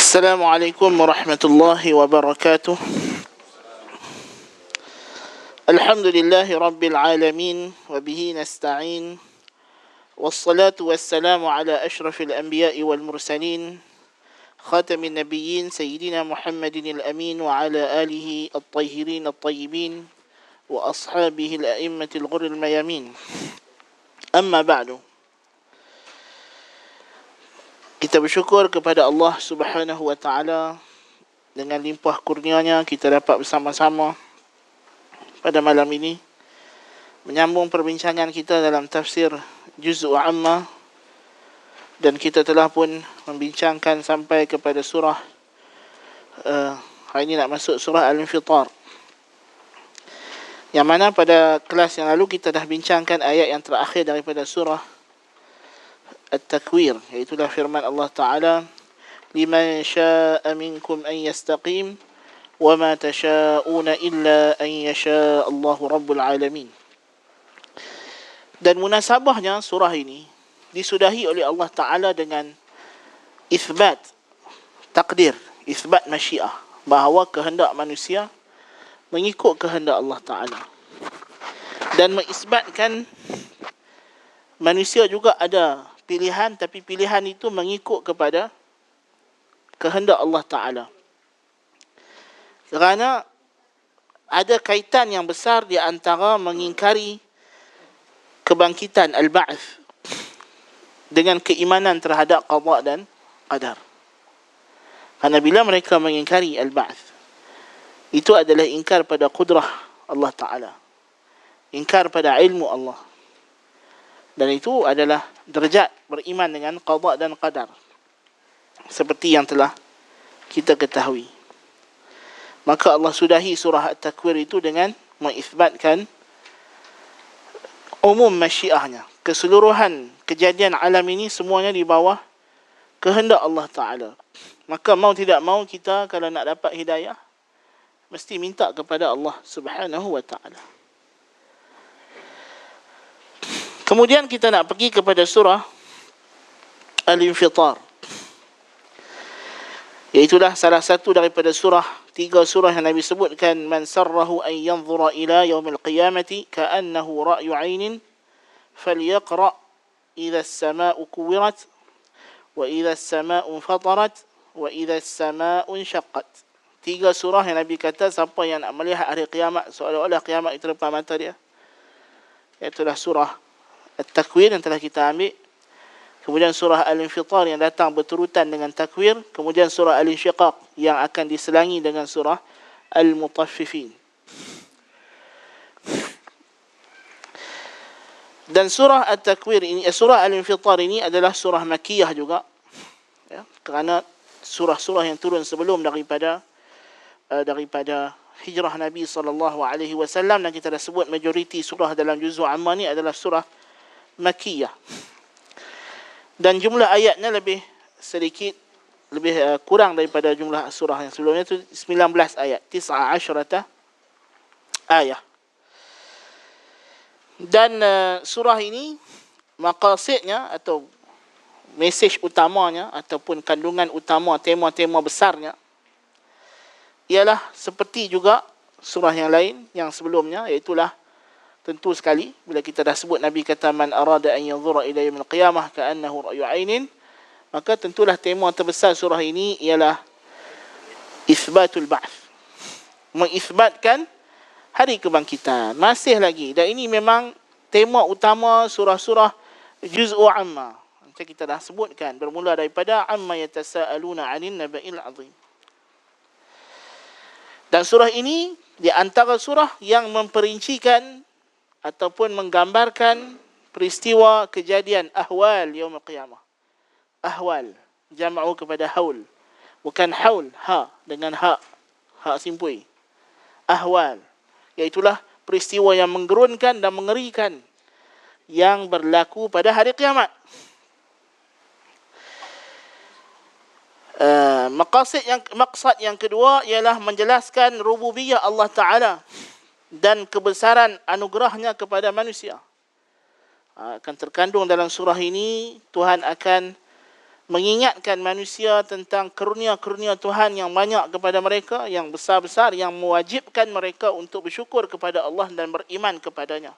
Assalamualaikum warahmatullahi wabarakatuh. Alhamdulillahi rabbil alamin wa bihi nasta'in. Wassalatu wassalamu ala ashrafil anbiya'i wal mursalin khatamin nabiyyin sayyidina Muhammadin al-amin wa ala alihi at-tahirin at-tayyibin wa ashabihi al-a'immatil ghurril mayamin. Amma ba'du. Kita bersyukur kepada Allah Subhanahu wa taala, dengan limpah kurnianya kita dapat bersama-sama pada malam ini menyambung perbincangan kita dalam tafsir Juz'u Amma, dan kita telah pun membincangkan sampai kepada surah hari ini nak masuk surah Al-Infitar, yang mana pada kelas yang lalu kita dah bincangkan ayat yang terakhir daripada surah At-Takwir, iaitulah firman Allah Ta'ala, liman sya'a minkum an yastaqim wa ma tasha'una illa an yasha' Allahu Rabbul Alamin. Dan munasabahnya surah ini disudahi oleh Allah Ta'ala dengan isbat takdir, isbat masyiah, bahawa kehendak manusia mengikut kehendak Allah Ta'ala, dan mengisbatkan manusia juga ada pilihan, tapi pilihan itu mengikut kepada kehendak Allah Ta'ala. Kerana ada kaitan yang besar di antara mengingkari kebangkitan al-ba'th dengan keimanan terhadap qada dan qadar. Kerana bila mereka mengingkari al-ba'th, itu adalah ingkar pada qudrah Allah Ta'ala, ingkar pada ilmu Allah. Dan itu adalah derajat beriman dengan qada dan qadar, seperti yang telah kita ketahui. Maka Allah sudahi surah At-Takwir itu dengan mengisbatkan umum masyiahnya, keseluruhan kejadian alam ini semuanya di bawah kehendak Allah Ta'ala. Maka mau tidak mau kita kalau nak dapat hidayah, mesti minta kepada Allah Subhanahu wa Ta'ala. Kemudian kita nak pergi kepada surah Al-Infitar, iaitulah salah satu daripada tiga surah yang Nabi sebutkan, man sarrahu an yanzura ila yaumil qiyamati ka'annahu ra'yu 'ainin falyaqra' idza as-samaa'u kuwirat wa idza as-samaa'u fatarat wa idza as-samaa'u inshaqqat. Tiga surah yang Nabi kata siapa yang nak melihat hari kiamat seolah-olah kiamat itu depan mata dia, iaitulah surah At-Takwir yang telah kita ambil, kemudian surah Al-Infitar yang datang berturutan dengan Takwir, kemudian surah Al-Insyiqaq yang akan diselangi dengan surah Al-Mutaffifin. Dan surah At-Takwir ini, surah Al-Infitar ini adalah surah Makkiyah juga, ya, kerana surah-surah yang turun sebelum daripada hijrah Nabi SAW, dan kita dah sebut majoriti surah dalam Juz'u Amma ni adalah surah Makkiyah. Dan jumlah ayatnya lebih kurang daripada jumlah surah yang sebelumnya, itu 19 ayat, 19 ayat. Dan surah ini maqasidnya atau mesej utamanya ataupun kandungan utama, tema-tema besarnya ialah seperti juga surah yang lain yang sebelumnya, iaitulah tentu sekali bila kita dah sebut Nabi kata man arada an yanzura ila yaumil qiyamah ka'annahu ra'yu 'ainin, maka tentulah tema terbesar surah ini ialah isbatul ba'th, mengisbatkan hari kebangkitan. Masih lagi, dan ini memang tema utama surah-surah Juz'u Amma. Macam kita dah sebutkan, bermula daripada amma yatasaaluna 'anil naba'il 'azim. Dan surah ini di antara surah yang memperincikan ataupun menggambarkan peristiwa kejadian ahwal yaumul qiyamah. Ahwal jama'u kepada haul, bukan haul ha dengan ha simpui. Ahwal iaitulah peristiwa yang menggerunkan dan mengerikan yang berlaku pada hari kiamat. Maksad yang kedua ialah menjelaskan rububiyah Allah Ta'ala dan kebesaran anugerahnya kepada manusia. Akan terkandung dalam surah ini, Tuhan akan mengingatkan manusia tentang karunia-karunia Tuhan yang banyak kepada mereka, yang besar-besar, yang mewajibkan mereka untuk bersyukur kepada Allah dan beriman kepadanya.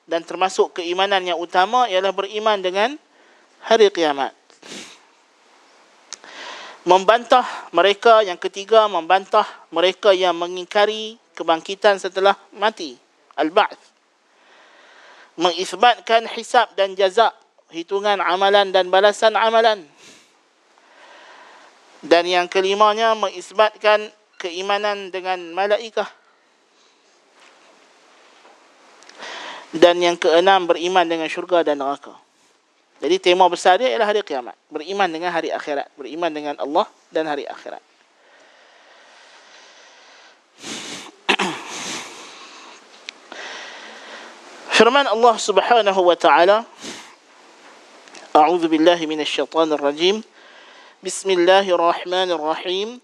Dan termasuk keimanan yang utama ialah beriman dengan hari kiamat. Membantah mereka, yang ketiga, membantah mereka yang mengingkari kebangkitan setelah mati, al-ba'th. Mengisbatkan hisab dan jazak, hitungan amalan dan balasan amalan. Dan yang kelimanya, mengisbatkan keimanan dengan malaikah. Dan yang keenam, beriman dengan syurga dan neraka. Jadi tema besar dia ialah hari kiamat. Beriman dengan hari akhirat. Beriman dengan Allah dan hari akhirat. Firman Allah Subhanahu wa taala, A'udzu billahi minasyaitonir rajim. Bismillahirrahmanirrahim.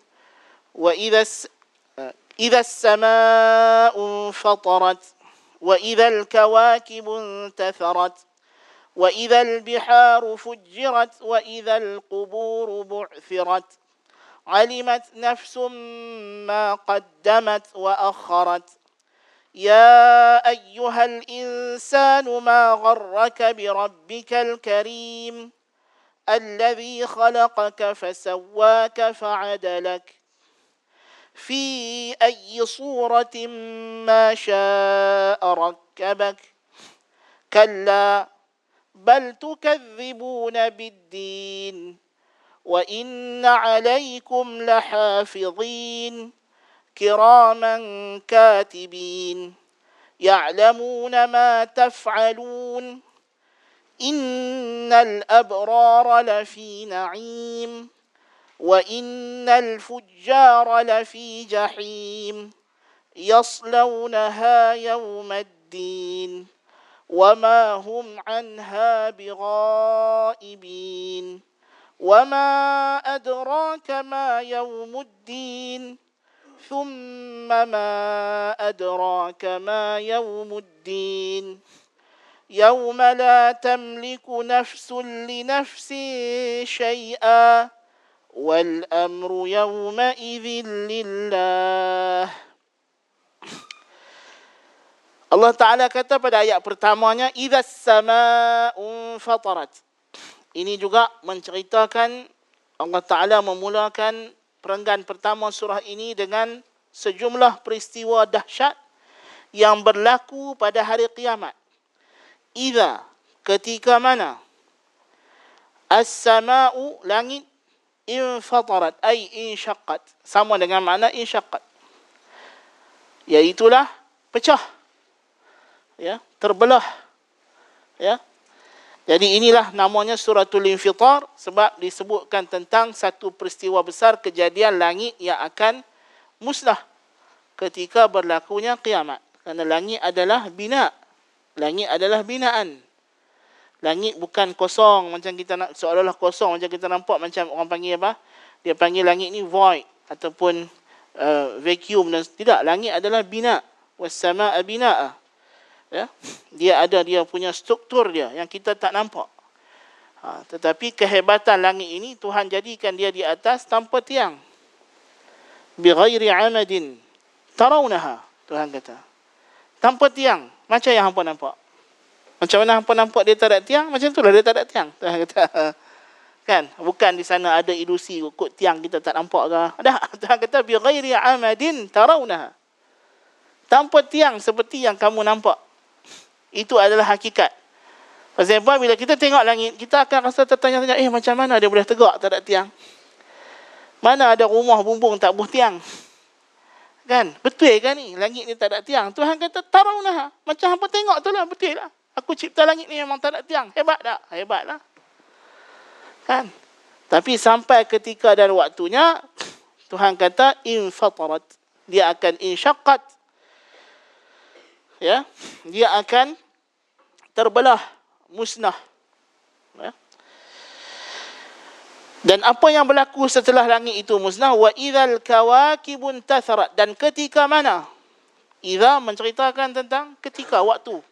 Wa idza as-samaa'u fatarat wa idza al-kawakibu intatharat wa idza al-biharu fujjirat wa idza al-quburu bu'thirat alimat nafsum ma qaddamat wa akharat. يا أيها الإنسان ما غرك بربك الكريم الذي خلقك فسواك فعدلك في أي صورة ما شاء ركبك كلا بل تكذبون بالدين وإن عليكم لحافظين كراما كاتبين يعلمون ما تفعلون إن الأبرار لفي نعيم وإن الفجار لفي جحيم يصلونها يوم الدين وما هم عنها بغائبين وما أدراك ما يوم الدين ثم ما أدراك ما يوم الدين يوم لا تملك نفس لنفس شيئا والأمر يومئذ لله. Allah Ta'ala kata pada ayat pertamanya, إِذَا السَّمَاءُ فَطَرَتْ. Ini juga menceritakan, Allah Ta'ala memulakan perenggan pertama surah ini dengan sejumlah peristiwa dahsyat yang berlaku pada hari kiamat. Idza, ketika mana, as-sama'u, langit, infatarat, ay insyaqqat, sama dengan makna insyaqqat, iaitulah pecah, ya, terbelah, ya. Jadi inilah namanya suratul infitar, sebab disebutkan tentang satu peristiwa besar, kejadian langit yang akan musnah ketika berlakunya kiamat. Kerana langit adalah bina. Langit adalah binaan. Langit bukan kosong macam kita nak, seolah-olah kosong macam kita nampak, macam orang panggil apa? Dia panggil langit ni void ataupun vacuum, dan tidak, langit adalah bina. Was-samaa'a binaa'a. Ya, dia ada dia punya struktur dia yang kita tak nampak. Tetapi kehebatan langit ini Tuhan jadikan dia di atas tanpa tiang. Bighairi amadin tarawnaha, Tuhan kata. Tanpa tiang, macam yang hampa nampak. Macam mana hampa nampak dia tak ada tiang, macam itulah dia tak ada tiang, Tuhan kata. Kan, bukan di sana ada ilusi kot tiang kita tak nampak ke. Dah, Tuhan kata bighairi amadin tarawnaha. Tanpa tiang seperti yang kamu nampak. Itu adalah hakikat. Pasal apa? Bila kita tengok langit, kita akan rasa tertanya-tanya, macam mana dia boleh tegak tak ada tiang? Mana ada rumah bumbung tak buh tiang? Kan? Betul kan ni? Langit ni tak ada tiang. Tuhan kata, tarawnaha. Macam hampa tengok tu lah, betul lah. Aku cipta langit ni memang tak ada tiang. Hebat tak? Hebat lah. Kan? Tapi sampai ketika dan waktunya, Tuhan kata, infatarat. Dia akan insyaqqat. Ya, dia akan terbelah, musnah. Ya. Dan apa yang berlaku setelah langit itu musnah? Wa idzal kawakibu intatharat. Dan ketika mana? Idza menceritakan tentang ketika, waktu.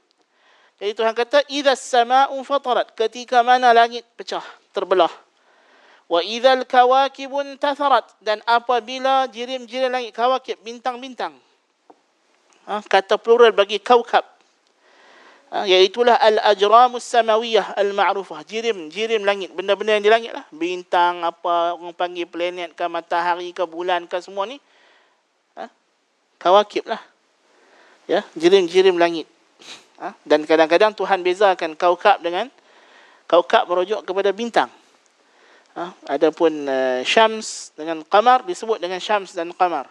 Jadi Tuhan kata, idzas samaa'u fatarat. Ketika mana langit pecah, terbelah. Wa idzal kawakibun tatharat, dan apabila jirim-jirim langit, kawakib, bintang-bintang. Kata plural bagi kaukab. Iaitulah al-ajramus samawiyah al-ma'rufah. Jirim langit, benda-benda yang di langit lah. Bintang, apa orang panggil planet ke, matahari ke, bulan ke, semua ni. Kawakib lah. Ya, jirim-jirim langit. Dan kadang-kadang Tuhan bezakan kaukab dengan, kaukab merujuk kepada bintang. Adapun syams dengan qamar disebut dengan syams dan qamar.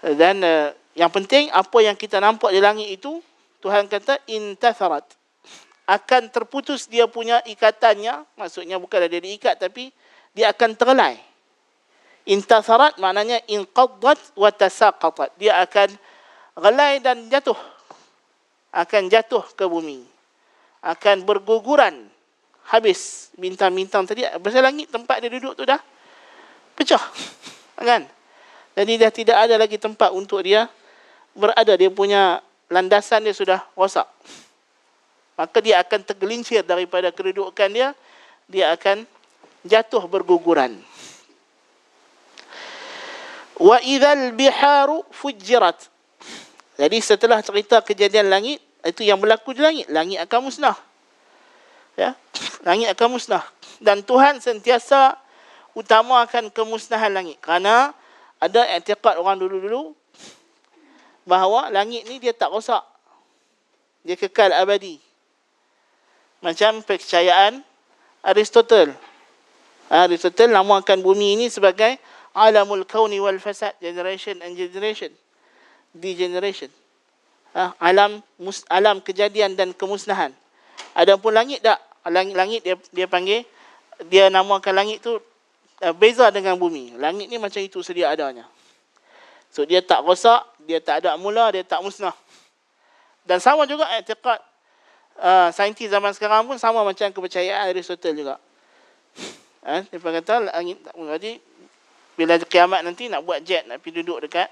Dan yang penting apa yang kita nampak di langit itu, Tuhan kata intatharat, akan terputus dia punya ikatannya. Maksudnya bukan dia diikat, tapi dia akan terlai. Intatharat maknanya inqaddat wa tasaqatat, dia akan relai dan jatuh, akan jatuh ke bumi, akan berguguran, habis. Bintang-bintang tadi, pasal langit tempat dia duduk tu dah pecah, kan? Jadi dah tidak ada lagi tempat untuk dia berada, dia punya landasan dia sudah rosak. Maka dia akan tergelincir daripada kedudukan dia, dia akan jatuh berguguran. Wa idzal biharu fujirat. Jadi setelah cerita kejadian langit, itu yang berlaku di langit, langit akan musnah. Ya, langit akan musnah. Dan Tuhan sentiasa utamakan kemusnahan langit. Kerana ada i'tiqad orang dulu-dulu bahawa langit ni dia tak rosak, dia kekal abadi. Macam percayaan Aristotle. Aristotle namakan bumi ini sebagai alamul kauni wal fasad, generation and generation, degeneration. Alam kejadian dan kemusnahan. Adapun langit tak, langit dia panggil, dia namakan langit tu beza dengan bumi. Langit ni macam itu sedia adanya. So dia tak rosak, dia tak ada mula, dia tak musnah. Dan sama juga i'tiqad saintis zaman sekarang pun sama macam kepercayaan Aristotle juga. Dia kata langit tak musnah. Jadi bila kiamat nanti nak buat jet, nak pergi duduk dekat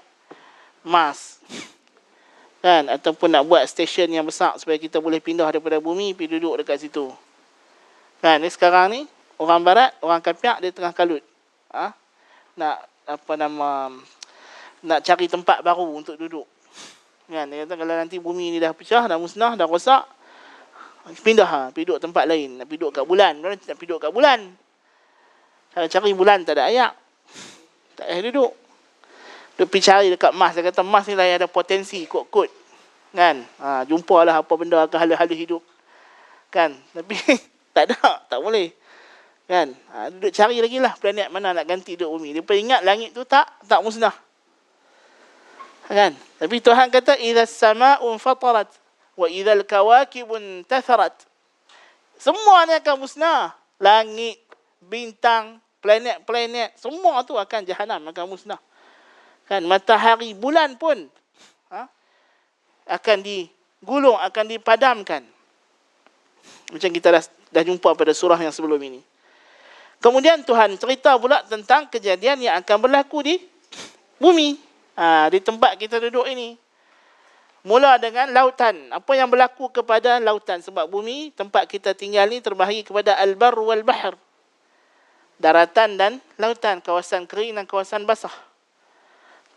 Mars, kan, ataupun nak buat stesen yang besar supaya kita boleh pindah daripada bumi pergi duduk dekat situ, kan. Ni sekarang ni orang barat, orang kapiak, dia tengah kalut, nak cari tempat baru untuk duduk, kan. Dia kata kalau nanti bumi ni dah pecah, dah musnah, dah rosak, pindah pergi duduk tempat lain. Nak pergi duduk kat bulan, nak pergi duduk kat bulan, cari bulan tak ada ayak, tak payah duduk. Dia pergi cari dekat Mars. Dia kata Mars ni lah yang ada potensi kot-kot, kan. Jumpalah apa benda ke hala-hala hidup, kan. Tapi tak ada, tak boleh, kan. Duduk cari lagi lah planet mana nak ganti duduk bumi. Dia peringat langit tu tak musnah, kan. Tapi Tuhan kata idzas sama'un fatarat wa idzal kawakibun tatharat. Semua ni akan musnah. Langit, bintang, planet-planet, semua tu akan jahanam, akan musnah, kan. Matahari, bulan pun akan digulung, akan dipadamkan. Macam kita dah jumpa pada surah yang sebelum ini. Kemudian Tuhan cerita pula tentang kejadian yang akan berlaku di bumi, di tempat kita duduk ini. Mula dengan lautan. Apa yang berlaku kepada lautan? Sebab bumi, tempat kita tinggal ni terbahagi kepada al-bar wal bahr, daratan dan lautan, kawasan kering dan kawasan basah.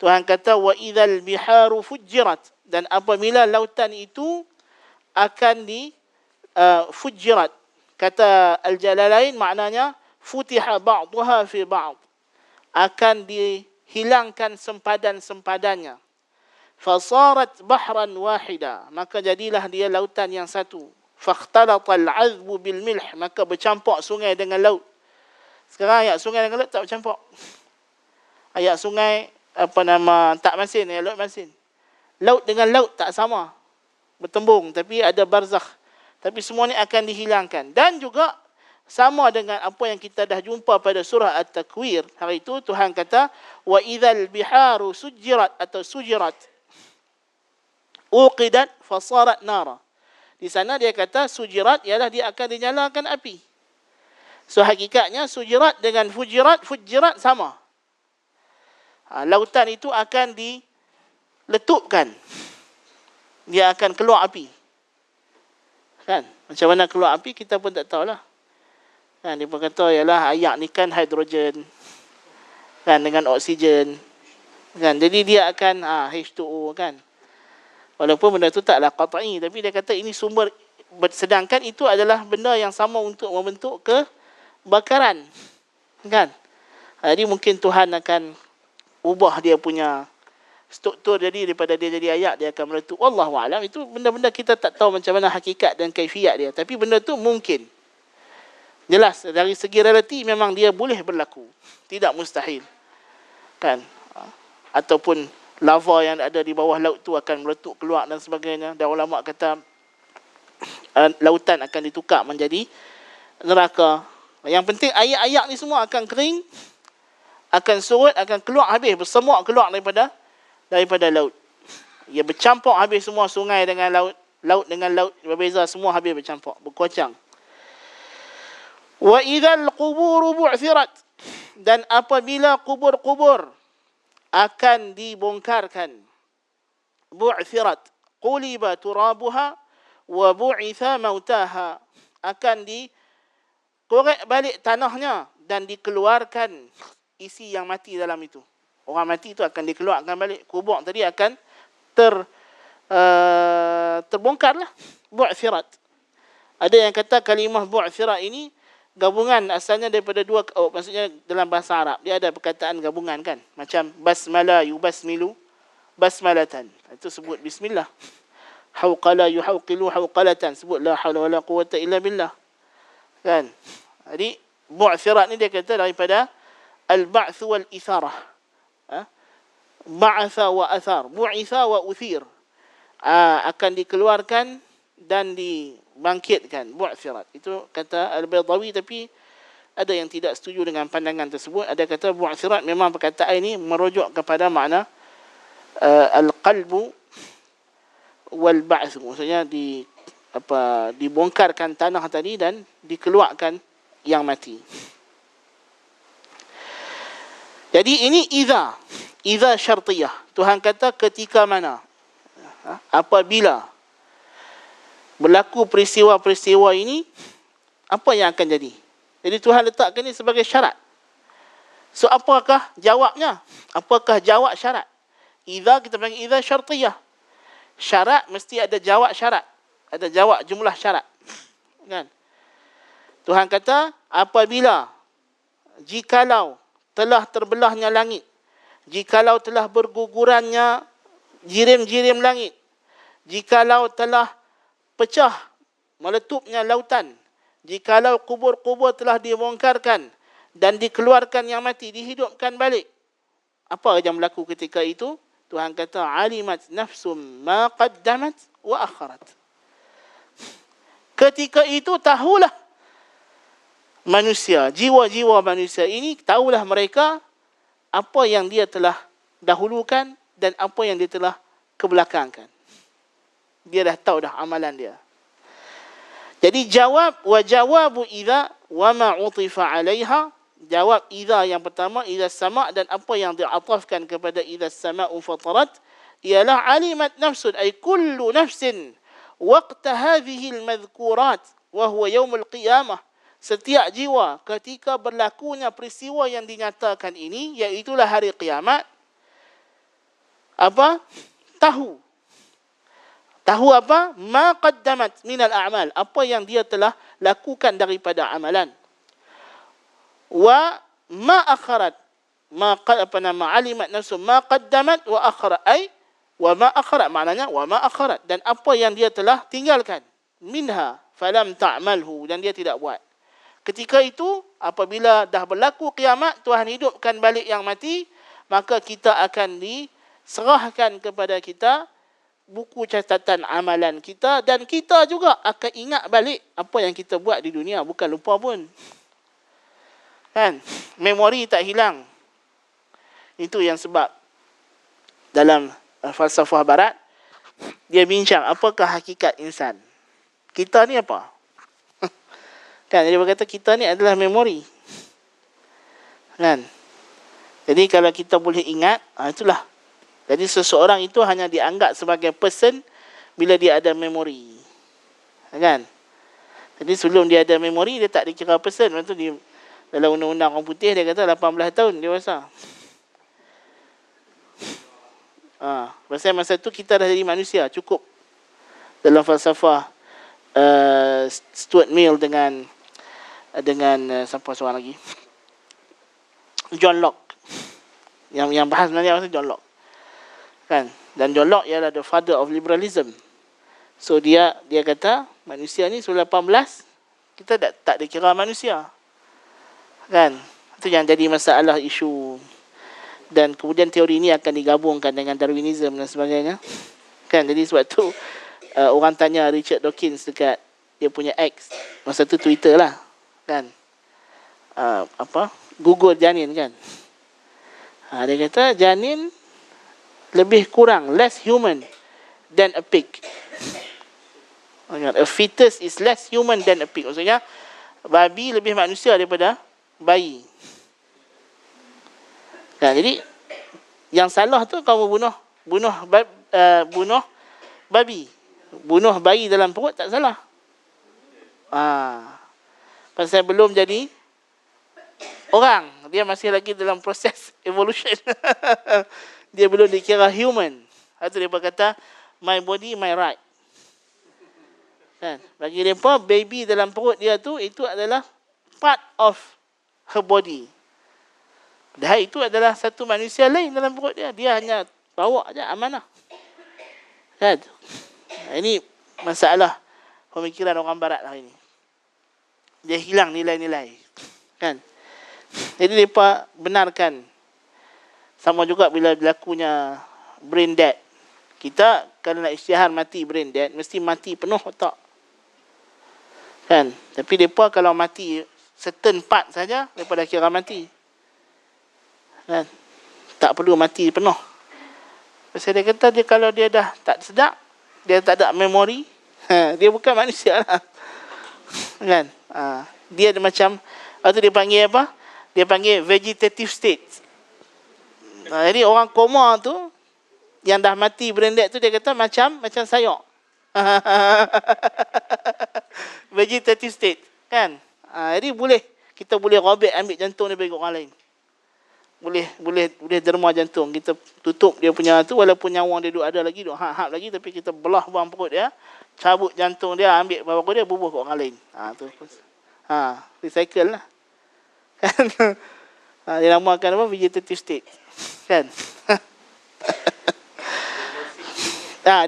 Tuhan kata wa idzal biharu fujirat, dan apabila lautan itu akan fujirat. Kata Al-Jalalain maknanya futiha ba'daha fi ba'd, akan dihilangkan sempadan-sempadannya. Fasarat bahran wahida, maka jadilah dia lautan yang satu. Fakhtalatal azbu bil milh, maka bercampur sungai dengan laut. Sekarang ayat sungai dengan laut tak bercampur. Ayat sungai tak masin, ayat laut masin. Laut dengan laut tak sama, bertembung, tapi ada barzakh. Tapi semua ni akan dihilangkan. Dan juga sama dengan apa yang kita dah jumpa pada surah At-Takwir. Hari itu Tuhan kata wa idzal biharu sujirat atau sujirat uqidat fasarat nara. Di sana dia kata sujirat ialah dia akan dinyalakan api. So hakikatnya sujirat dengan fujirat sama. Lautan itu akan diletupkan. Dia akan keluar api, kan. Macam mana keluar api kita pun tak tahulah, Kan dia pun kata ialah ayak ni kan hidrogen kan dengan oksigen. Kan jadi dia akan H2O kan. Walaupun benda tu taklah qat'i, tapi dia kata ini sumber, sedangkan itu adalah benda yang sama untuk membentuk kebakaran. Kan? Jadi mungkin Tuhan akan ubah dia punya struktur, jadi daripada dia jadi ayak dia akan meletup. Wallahu a'lam. Itu benda-benda kita tak tahu macam mana hakikat dan kaifiat dia, tapi benda tu mungkin. Jelas dari segi realiti memang dia boleh berlaku, tidak mustahil. Kan? Ataupun lava yang ada di bawah laut tu akan meletup keluar dan sebagainya. Dan ulama kata lautan akan ditukar menjadi neraka. Yang penting ayak-ayak ni semua akan kering, akan surut, akan keluar habis, bersemuak keluar daripada laut. Ia bercampur habis semua, sungai dengan laut, laut dengan laut berbeza, semua habis bercampur, berkocang. Wa idzal qubur bu'thirat, dan apabila kubur-kubur akan dibongkarkan. Bu'thirat, quliba turabuha wa bu'itha mautaha, akan dikorek balik tanahnya dan dikeluarkan isi yang mati dalam itu. Orang mati itu akan dikeluarkan balik. Kubur tadi akan terbongkarlah. Bu'thirat. Ada yang kata kalimah bu'thirat ini gabungan asalnya daripada dua, maksudnya dalam bahasa Arab dia ada perkataan gabungan kan, macam basmala yubasmilu basmalatan, itu sebut bismillah. Hauqala yuhauqilu hauqalatan, sebut la haula wala quwwata illa billah. Kan? Jadi bu'thirat ni dia kata daripada al-ba'th wal itharah. Ba'atha wa athar, bu'itha wa uthir. Akan dikeluarkan dan dibangkitkan, bu'thirat. Itu kata Al-Baydawi, tapi ada yang tidak setuju dengan pandangan tersebut. Ada kata bu'thirat memang perkataan ini merujuk kepada makna al-qalbu wal ba'th, maksudnya dibongkarkan tanah tadi dan dikeluarkan yang mati. Jadi ini idza syartiyah. Tuhan kata ketika mana, apabila berlaku peristiwa-peristiwa ini, apa yang akan jadi? Jadi Tuhan letakkan ini sebagai syarat. So apakah jawabnya? Apakah jawab syarat? Idza, kita panggil idza syartiyah. Syarat mesti ada jawab syarat. Ada jawab jumlah syarat. Kan? Tuhan kata apabila, jikalau telah terbelahnya langit, jikalau telah bergugurannya jirim-jirim langit, jikalau telah pecah meletupnya lautan, jikalau kubur-kubur telah dibongkarkan dan dikeluarkan yang mati, dihidupkan balik, apa yang berlaku ketika itu? Tuhan kata alimat nafsum ma qaddamat wa akharat. Ketika itu tahulah manusia, jiwa-jiwa manusia ini, tahulah mereka apa yang dia telah dahulukan dan apa yang dia telah kebelakangkan. Dia dah tahu dah amalan dia. Jadi jawab wa jawabu idza wa ma utifa 'alaiha, jawab idza yang pertama, idza sama', dan apa yang diatafkan kepada idza sama'u fatarat, ialah alimat nafsun ay kullu nafsin waqta hadhihi al-madhkurat wa huwa yaumul qiyamah. Setiap jiwa ketika berlakunya peristiwa yang dinyatakan ini, iaitulah hari kiamat, apa? Tahu apa? Ma qaddamat minal a'mal, apa yang dia telah lakukan daripada amalan. Wa ma akharat, alimat nafsu ma qaddamat wa akharat, ay wa ma akharat, maknanya wa ma akharat, dan apa yang dia telah tinggalkan, minha falam ta'malhu, dan dia tidak buat. Ketika itu, apabila dah berlaku kiamat, Tuhan hidupkan balik yang mati, maka kita akan diserahkan kepada kita buku catatan amalan kita, dan kita juga akan ingat balik apa yang kita buat di dunia, bukan lupa pun. Kan? Memori tak hilang. Itu yang sebab dalam falsafah barat, dia bincang apakah hakikat insan. Kita ni apa? Kan, dia berkata kita ni adalah memori. Kan? Jadi kalau kita boleh ingat, itulah. Jadi seseorang itu hanya dianggap sebagai person bila dia ada memori. Kan? Jadi sebelum dia ada memori, dia tak dikira person. Lepas tu dia, dalam undang-undang orang putih dia kata 18 tahun dewasa. Pasal masa tu kita dah jadi manusia, cukup. Dalam falsafah Stuart Mill dengan siapa seorang lagi, John Locke. Yang bahas sebenarnya pasal John Locke. Kan? Dan John Locke ialah the father of liberalism. So dia kata manusia ni sebelum 18 kita tak dikira manusia. Kan? Itu yang jadi masalah isu. Dan kemudian teori ini akan digabungkan dengan Darwinism dan sebagainya. Kan? Jadi sebab tu orang tanya Richard Dawkins dekat dia punya X, masa tu Twitter lah. Kan? Google janin kan. Dia kata janin lebih kurang, less human than a pig. A fetus is less human than a pig. Maksudnya babi lebih manusia daripada bayi. Nah, jadi yang salah tu kamu bunuh babi. Bunuh bayi dalam perut tak salah. Pasal belum jadi orang, dia masih lagi dalam proses evolution. Dia belum dikira human. Itu dia kata my body my right. Kan? Bagi mereka, baby dalam perut dia tu, itu adalah part of her body. Padahal itu adalah satu manusia lain dalam perut dia. Dia hanya bawa aja amanah. Kan? Ini masalah pemikiran orang barat lah ini. Dia hilang nilai-nilai. Kan? Jadi mereka benarkan. Sama juga bila berlakunya brain dead. Kita kalau nak isytihar mati brain dead, mesti mati penuh otak. Kan? Tapi mereka kalau mati certain part saja, mereka dah kira mati. Kan? Tak perlu mati penuh. Pasal dia kata dia kalau dia dah tak sedap, dia tak ada memori, dia bukan manusia lah. Kan? Dia ada macam, atau dia panggil apa? Dia panggil vegetative state. Jadi orang koma tu, yang dah mati brain dead tu, dia kata macam sayok. Vegetative state. Kan? Jadi kita boleh robek ambil jantung dia bagi orang lain. Boleh derma jantung. Kita tutup dia punya tu, walaupun nyawa dia duduk ada lagi, duduk hap lagi, tapi kita belah buang perut dia, cabut jantung dia, ambil bawa dia, bubuh ke orang lain. Tu. Recycle lah. Kan? Dia namakan apa? Vegetative state. Kan?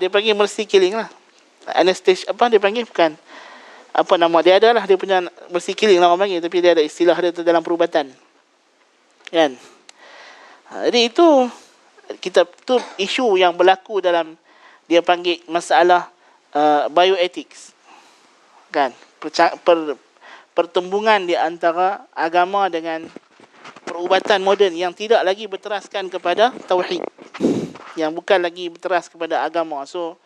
Dia panggil mercy killing lah. Anesthesia, apa dia panggil? Bukan. Apa nama dia ada lah. Dia punya mercy killing lah orang panggil. Tapi dia ada istilah dia tu dalam perubatan. Kan? Jadi itu isu yang berlaku dalam, dia panggil masalah bioethics. Kan? Pertembungan di antara agama dengan perubatan moden yang tidak lagi berteraskan kepada tauhid, yang bukan lagi berteras kepada agama. So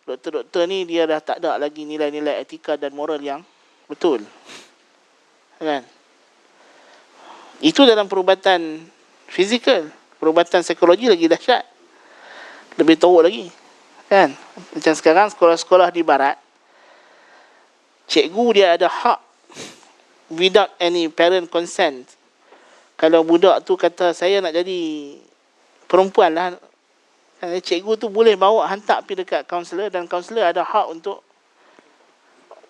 doktor-doktor ni dia dah tak ada lagi nilai-nilai etika dan moral yang betul. Kan? Itu dalam perubatan fizikal. Perubatan psikologi lagi dahsyat, lebih teruk lagi. Kan? Macam sekarang sekolah-sekolah di barat, cikgu dia ada hak without any parent consent. Kalau budak tu kata saya nak jadi perempuan lah, cikgu tu boleh bawa hantar pergi dekat kaunselor, dan kaunselor ada hak untuk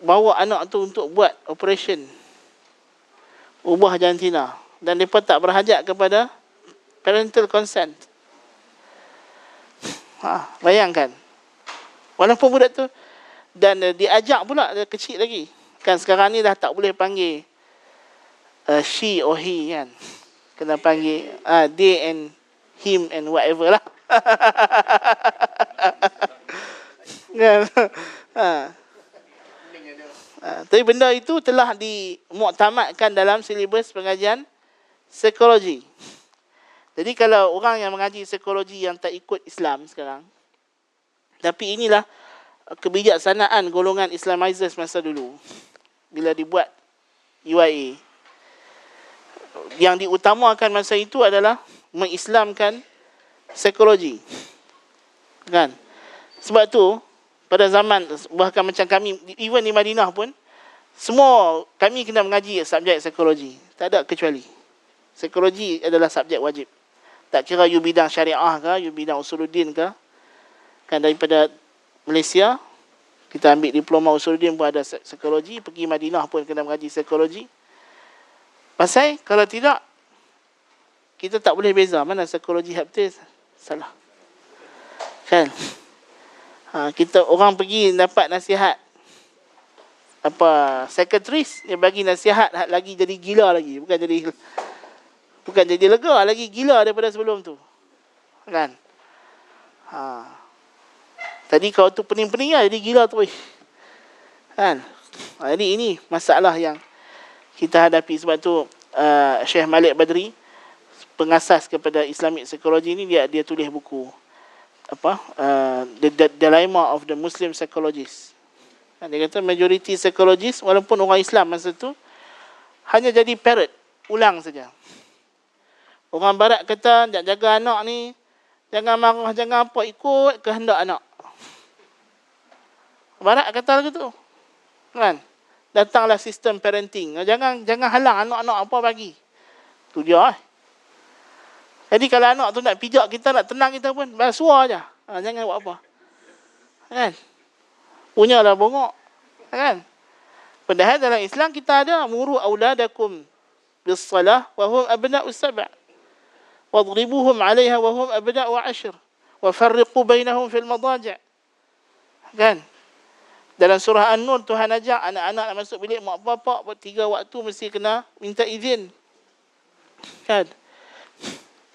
bawa anak tu untuk buat operation ubah jantina, dan mereka tak berhajat kepada parental consent. Bayangkan. Walaupun budak tu, dan diajak pula, dia kecil lagi. Kan sekarang ni dah tak boleh panggil she or he kan. Kena panggil they and him and whatever lah. Kan? Tapi benda itu telah dimuktamadkan dalam silibus pengajian psikologi. Jadi kalau orang yang mengaji psikologi yang tak ikut Islam sekarang, tapi inilah kebijaksanaan golongan Islamizers masa dulu bila dibuat UIA. Yang diutamakan masa itu adalah mengislamkan psikologi. Kan? Sebab tu pada zaman, bahkan macam kami, even di Madinah pun, Semua kami kena mengaji subjek psikologi. Tak ada kecuali. Psikologi adalah subjek wajib. Tak kira you bidang syariah ke, you bidang usuluddin ke. Kan daripada Malaysia, kita ambil diploma usuluddin pun ada psikologi. Pergi Madinah pun kena mengaji psikologi. Pasal kalau tidak, kita tak boleh beza mana psikologi haptis. Salah. Kan? Kita orang pergi dapat nasihat. Psychiatrist dia bagi nasihat lagi jadi gila lagi. Bukan jadi lega, lagi gila daripada sebelum tu. Kan? Tadi kalau tu pening-pening lah, jadi gila tu. Kan? Jadi ini masalah yang kita hadapi. Sebab tu Syekh Malik Badri, pengasas kepada Islamic Psychology ni, dia tulis buku The Dilemma of the Muslim Psychologist. Dia kata majority psychologist, walaupun orang Islam masa tu, hanya jadi parrot, ulang saja. Orang Barat kata, jaga anak ni, jangan marah, jangan apa, ikut kehendak anak. Barat kata lagu tu. Kan? Datanglah sistem parenting. Jangan halang anak-anak apa bagi. Tu dia. Jadi kalau anak tu nak pijak kita, nak tenang kita pun, suar je. Jangan buat apa. Kan? Punyalah bongok. Kan? Padahal dalam Islam kita ada muru auladakum bis-salah wa hum abna'us sab'. Wadribuhum 'alayha wa hum abna'u 'ashr. Wa farriqu bainahum fil madaji'. Kan? Dalam surah An-Nur, Tuhan ajak anak-anak nak masuk bilik mak bapak buat 3 waktu mesti kena minta izin. Kan?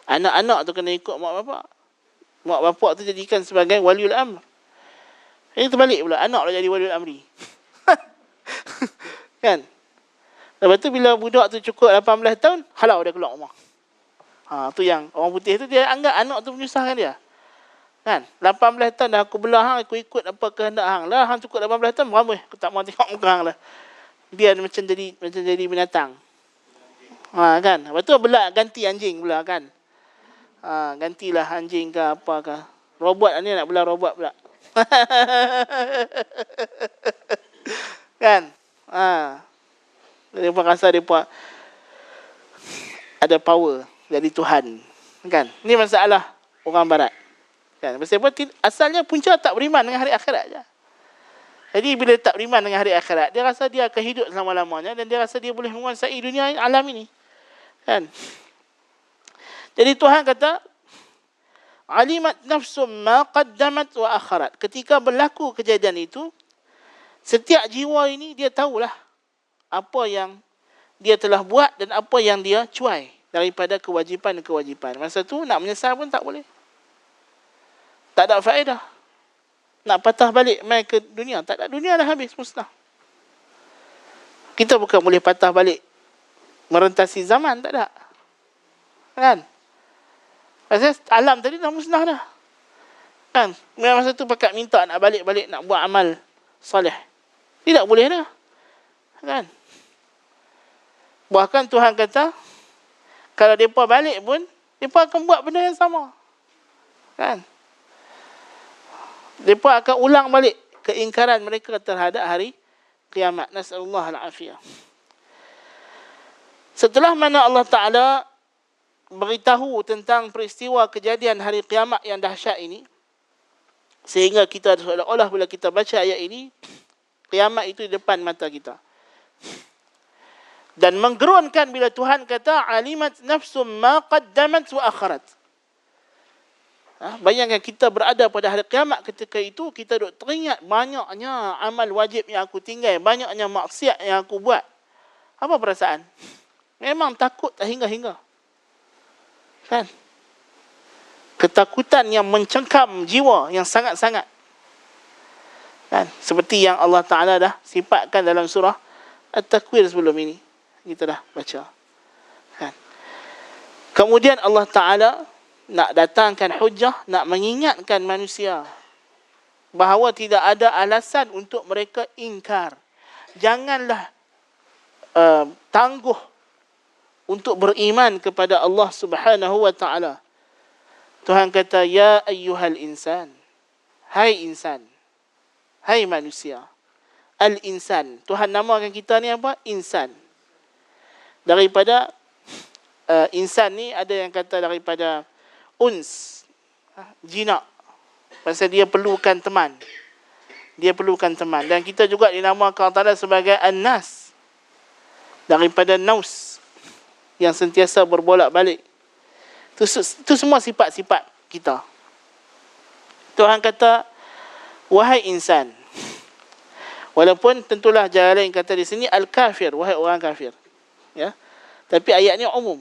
Anak-anak tu kena ikut mak bapak. Mak bapak tu jadikan sebagai waliul amr. Ini terbalik pula, anak pula jadi waliul amri. Kan? Lepas tu bila budak tu cukup 18 tahun, halau dia keluar rumah. Tu yang orang putih tu, dia anggap anak tu menyusahkan dia. Kan? 18 tahun dah aku belah hang, aku ikut apa kehendak hang. Lah hang cukup 18 tahun, beramai. Aku tak mau tengok muka hang lah. Biar macam jadi binatang. Kan? Lepas tu belah ganti anjing pula kan. Gantilah anjing ke apa ke. Robot ni nak belah robot pula. Kan? Dia pun rasa dia pun ada power dari Tuhan. Kan? Ini masalah orang Barat. Kan? Sebab asalnya punca tak beriman dengan hari akhirat je. Jadi bila tak beriman dengan hari akhirat, dia rasa dia akan hidup selama-lamanya dan dia rasa dia boleh menguasai dunia alam ini. Kan? Jadi Tuhan kata, alimat nafsum ma qaddamat wa akharat. Ketika berlaku kejadian itu, setiap jiwa ini dia tahulah apa yang dia telah buat dan apa yang dia cuai daripada kewajipan-kewajipan. Masa tu nak menyesal pun tak boleh. Tak ada faedah. Nak patah balik mai ke dunia, tak ada, dunia dah habis, musnah. Kita bukan boleh patah balik merentasi zaman, tak ada. Kan? Pasal alam tadi dah musnah dah. Kan? Masa tu pakat minta nak balik-balik nak buat amal soleh. Tidak boleh dah. Kan? Bahkan Tuhan kata, kalau mereka balik pun, mereka akan buat benda yang sama. Kan? Mereka akan ulang balik keingkaran mereka terhadap hari kiamat. Nas'alullah al-afiyah. Setelah mana Allah Ta'ala beritahu tentang peristiwa kejadian hari kiamat yang dahsyat ini, sehingga kita seolah-olah bila kita baca ayat ini, kiamat itu di depan mata kita. Dan menggerunkan bila Tuhan kata, alimat nafsum ma qaddamat wa akharat. Bayangkan kita berada pada hari kiamat ketika itu, kita duk teringat banyaknya amal wajib yang aku tinggal, banyaknya maksiat yang aku buat. Apa perasaan? Memang takut tak hingga-hingga. Kan? Ketakutan yang mencengkam jiwa yang sangat-sangat. Kan? Seperti yang Allah Ta'ala dah sifatkan dalam surah At-Takwir sebelum ini. Kita dah baca. Kan? Kemudian Allah Ta'ala nak datangkan hujah, nak mengingatkan manusia bahawa tidak ada alasan untuk mereka ingkar. Janganlah tangguh untuk beriman kepada Allah Subhanahu wa Ta'ala. Tuhan kata, ya ayyuhal insan, hai insan, hai manusia, Al-Insan. Tuhan namakan kita ni apa? Insan. Daripada insan ni ada yang kata daripada uns, jinak. Pasal dia perlukan teman. Dia perlukan teman. Dan kita juga dinamakan Allah sebagai An-Nas. Daripada Naus. Yang sentiasa berbolak-balik. Itu semua sifat-sifat kita. Tuhan kata, wahai insan. Walaupun tentulah jalan lain kata di sini al-kafir, wahai orang kafir. Ya. Tapi ayat ni umum.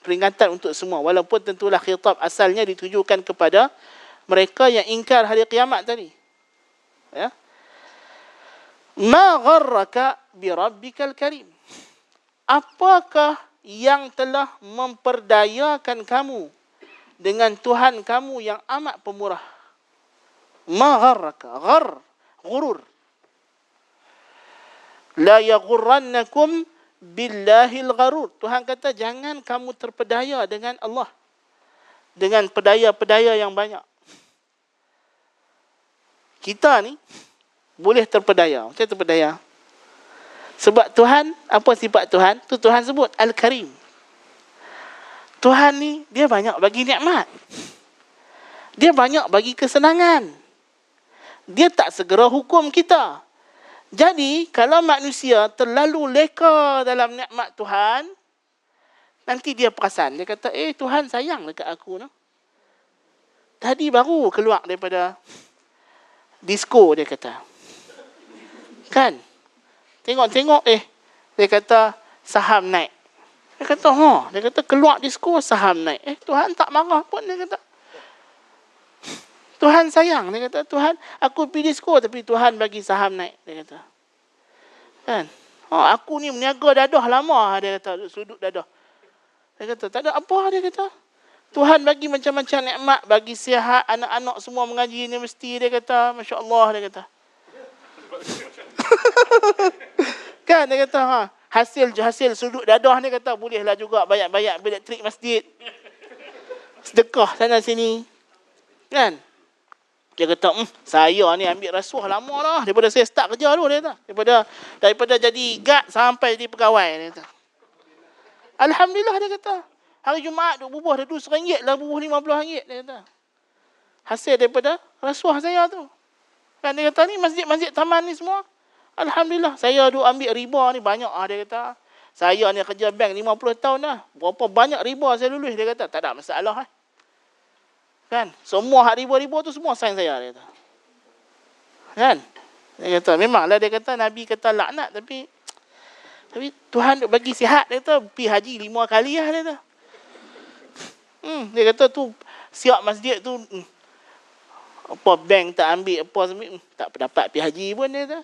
Peringatan untuk semua. Walaupun tentulah khitab asalnya ditujukan kepada mereka yang ingkar hari kiamat tadi. Ya. Ma gharraka bi rabbikal karim. Apakah yang telah memperdayakan kamu dengan Tuhan kamu yang amat pemurah? Ma gharraka, ghurur. La yaghurrannakum billahil gharur. Tuhan kata jangan kamu terpedaya dengan Allah. Dengan pedaya-pedaya yang banyak. Kita ni boleh terpedaya. Macam terpedaya? Sebab Tuhan, apa sifat Tuhan? Tu Tuhan sebut Al-Karim. Tuhan ni dia banyak bagi nikmat. Dia banyak bagi kesenangan. Dia tak segera hukum kita. Jadi, kalau manusia terlalu leka dalam nikmat Tuhan, nanti dia perasan. Dia kata, Tuhan sayang dekat aku. No? Tadi baru keluar daripada disko, dia kata. Kan? Tengok-tengok, dia kata, saham naik. Dia kata, dia kata, keluar disko, saham naik. Tuhan tak marah pun, dia kata. Tuhan sayang. Dia kata, Tuhan, aku pergi disko tapi Tuhan bagi saham naik. Dia kata. Kan? Aku ni meniaga dadah lama. Dia kata, sudut dadah. Dia kata, tak ada apa. Dia kata. Tuhan bagi macam-macam nikmat. Bagi sihat. Anak-anak semua mengaji universiti. Dia kata, Masya Allah. Dia kata. Kan? Dia kata, hasil sudut dadah. Dia kata, bolehlah juga bayar-bayar elektrik masjid. Sedekah sana sini. Kan? Dia kata, saya ni ambil rasuah lama lah. Daripada saya start kerja dulu, dia kata. Daripada jadi guard sampai jadi pegawai, dia kata. Alhamdulillah, dia kata. Hari Jumaat duk bubuh, dah RM2 lah, bubuh RM50, dia kata. Hasil daripada rasuah saya tu. Kan dia kata, ni masjid-masjid taman ni semua. Alhamdulillah, saya duk ambil riba ni banyak lah, dia kata. Saya ni kerja bank 50 tahun dah. Berapa banyak riba saya lulus, dia kata. Tak ada masalah, Kan? Semua hak riba-riba tu semua sign saya, dia kata. Kan? Dia kata, memanglah dia kata, Nabi kata laknat, tapi Tuhan bagi sihat, dia kata, pergi haji 5 kali lah, dia kata. Dia kata tu, siap masjid tu, apa bank tak ambil, apa semua, tak dapat pergi haji pun, dia kata.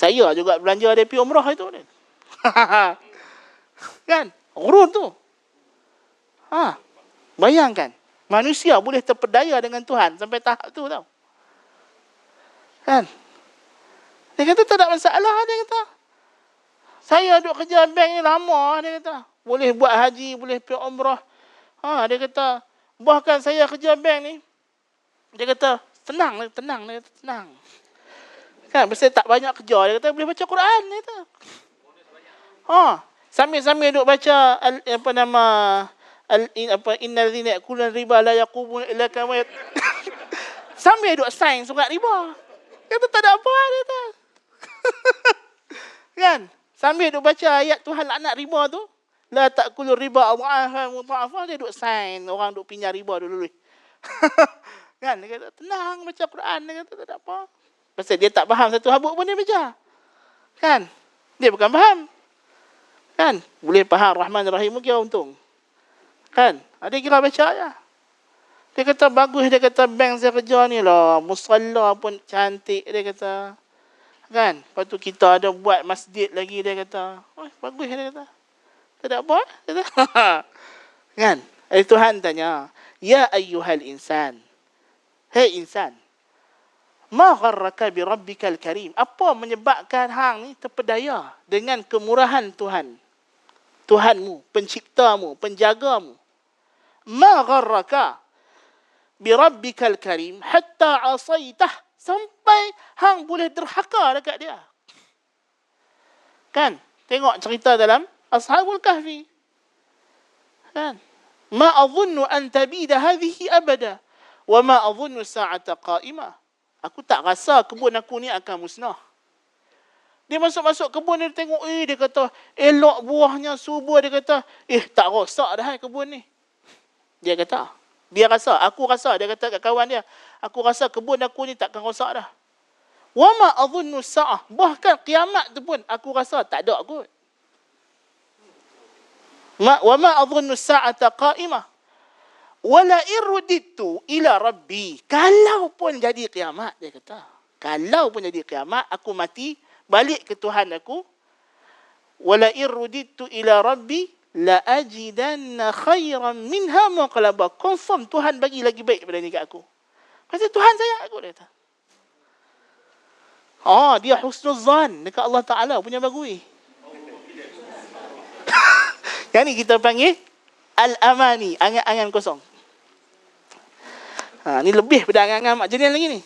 Saya juga belanja dia pergi umrah itu, dia. Kan? Urun tu. Bayangkan. Manusia boleh terpedaya dengan Tuhan sampai tahap tu, tau. Kan? Dia kata tak ada masalah, dia kata. Saya duduk kerja bank ni lama, dia kata. Boleh buat haji, boleh pergi umrah. Dia kata, bahkan saya kerja bank ni, dia kata, tenang, dia kata, tenang. Kan, pasal tak banyak kerja, dia kata, boleh baca Quran, dia kata. Sambil-sambil duduk baca, innal ladzina ya'kuluna riba la yaqumuna illa kama sambil duk sign surat riba. Kata tak ada apa, dia kata. Kan? Sambil duk baca ayat Tuhan laknat riba tu, la ta'kulur riba adhafan mudha'afa, dia duk sign orang duk pinjam riba dulu. Kan? Dia kata tenang baca Quran, dia kata tak ada apa. Pasal dia tak faham satu habuk pun dia baca. Kan? Dia bukan faham. Kan? Boleh faham Rahman Rahim kira untung. Kan? Ada kira baca je. Dia kata bagus, dia kata bank saya kerja ni lah. Musalla pun cantik, dia kata. Kan? Lepas tu kita ada buat masjid lagi, dia kata. Bagus, dia kata. Tak ada apa, dia kata. Kan? Tuhan tanya, Ya ayyuhal insan. Hei insan. Ma gharraka bi rabbikal karim. Apa menyebabkan hang ni terpedaya dengan kemurahan Tuhan? Tuhanmu, penciptamu, penjagamu. Ma gharraka bi rabbikal karim hatta asaitah, sampai hang boleh derhaka dekat dia. Kan? Tengok cerita dalam Ashabul Kahfi. Kan? Ma adhunnu an tabida hadhihi abada wa ma adhunnu sa'ata qa'imah. Aku tak rasa kebun aku ni akan musnah. Dia masuk kebun dia tengok, dia kata, elok buahnya, subur. Dia kata, tak rosak dah kebun ni. Dia rasa, aku rasa, dia kata kat kawan dia, aku rasa kebun aku ni takkan rosak dah. Wa ma adhunnu sa'ah. Bahkan kiamat tu pun aku rasa tak ada kot. Wa ma adhunnu sa'ata qa'imah. Wala irudittu ila rabbi. Kalau pun jadi kiamat, dia kata. Kalau pun jadi kiamat, aku mati, balik ke Tuhan aku. Wala irudittu ila rabbi la ajidanna khairan minha munqalaba. Confirm Tuhan bagi lagi baik daripada ni kat aku. Pasal Tuhan sayang aku, dia kata. Dia husnuzan dekat Allah Ta'ala punya bagui. Yang ni kita panggil al-amani, angan-angan kosong. Ni lebih pada angan-angan Mak Jenian lagi ni.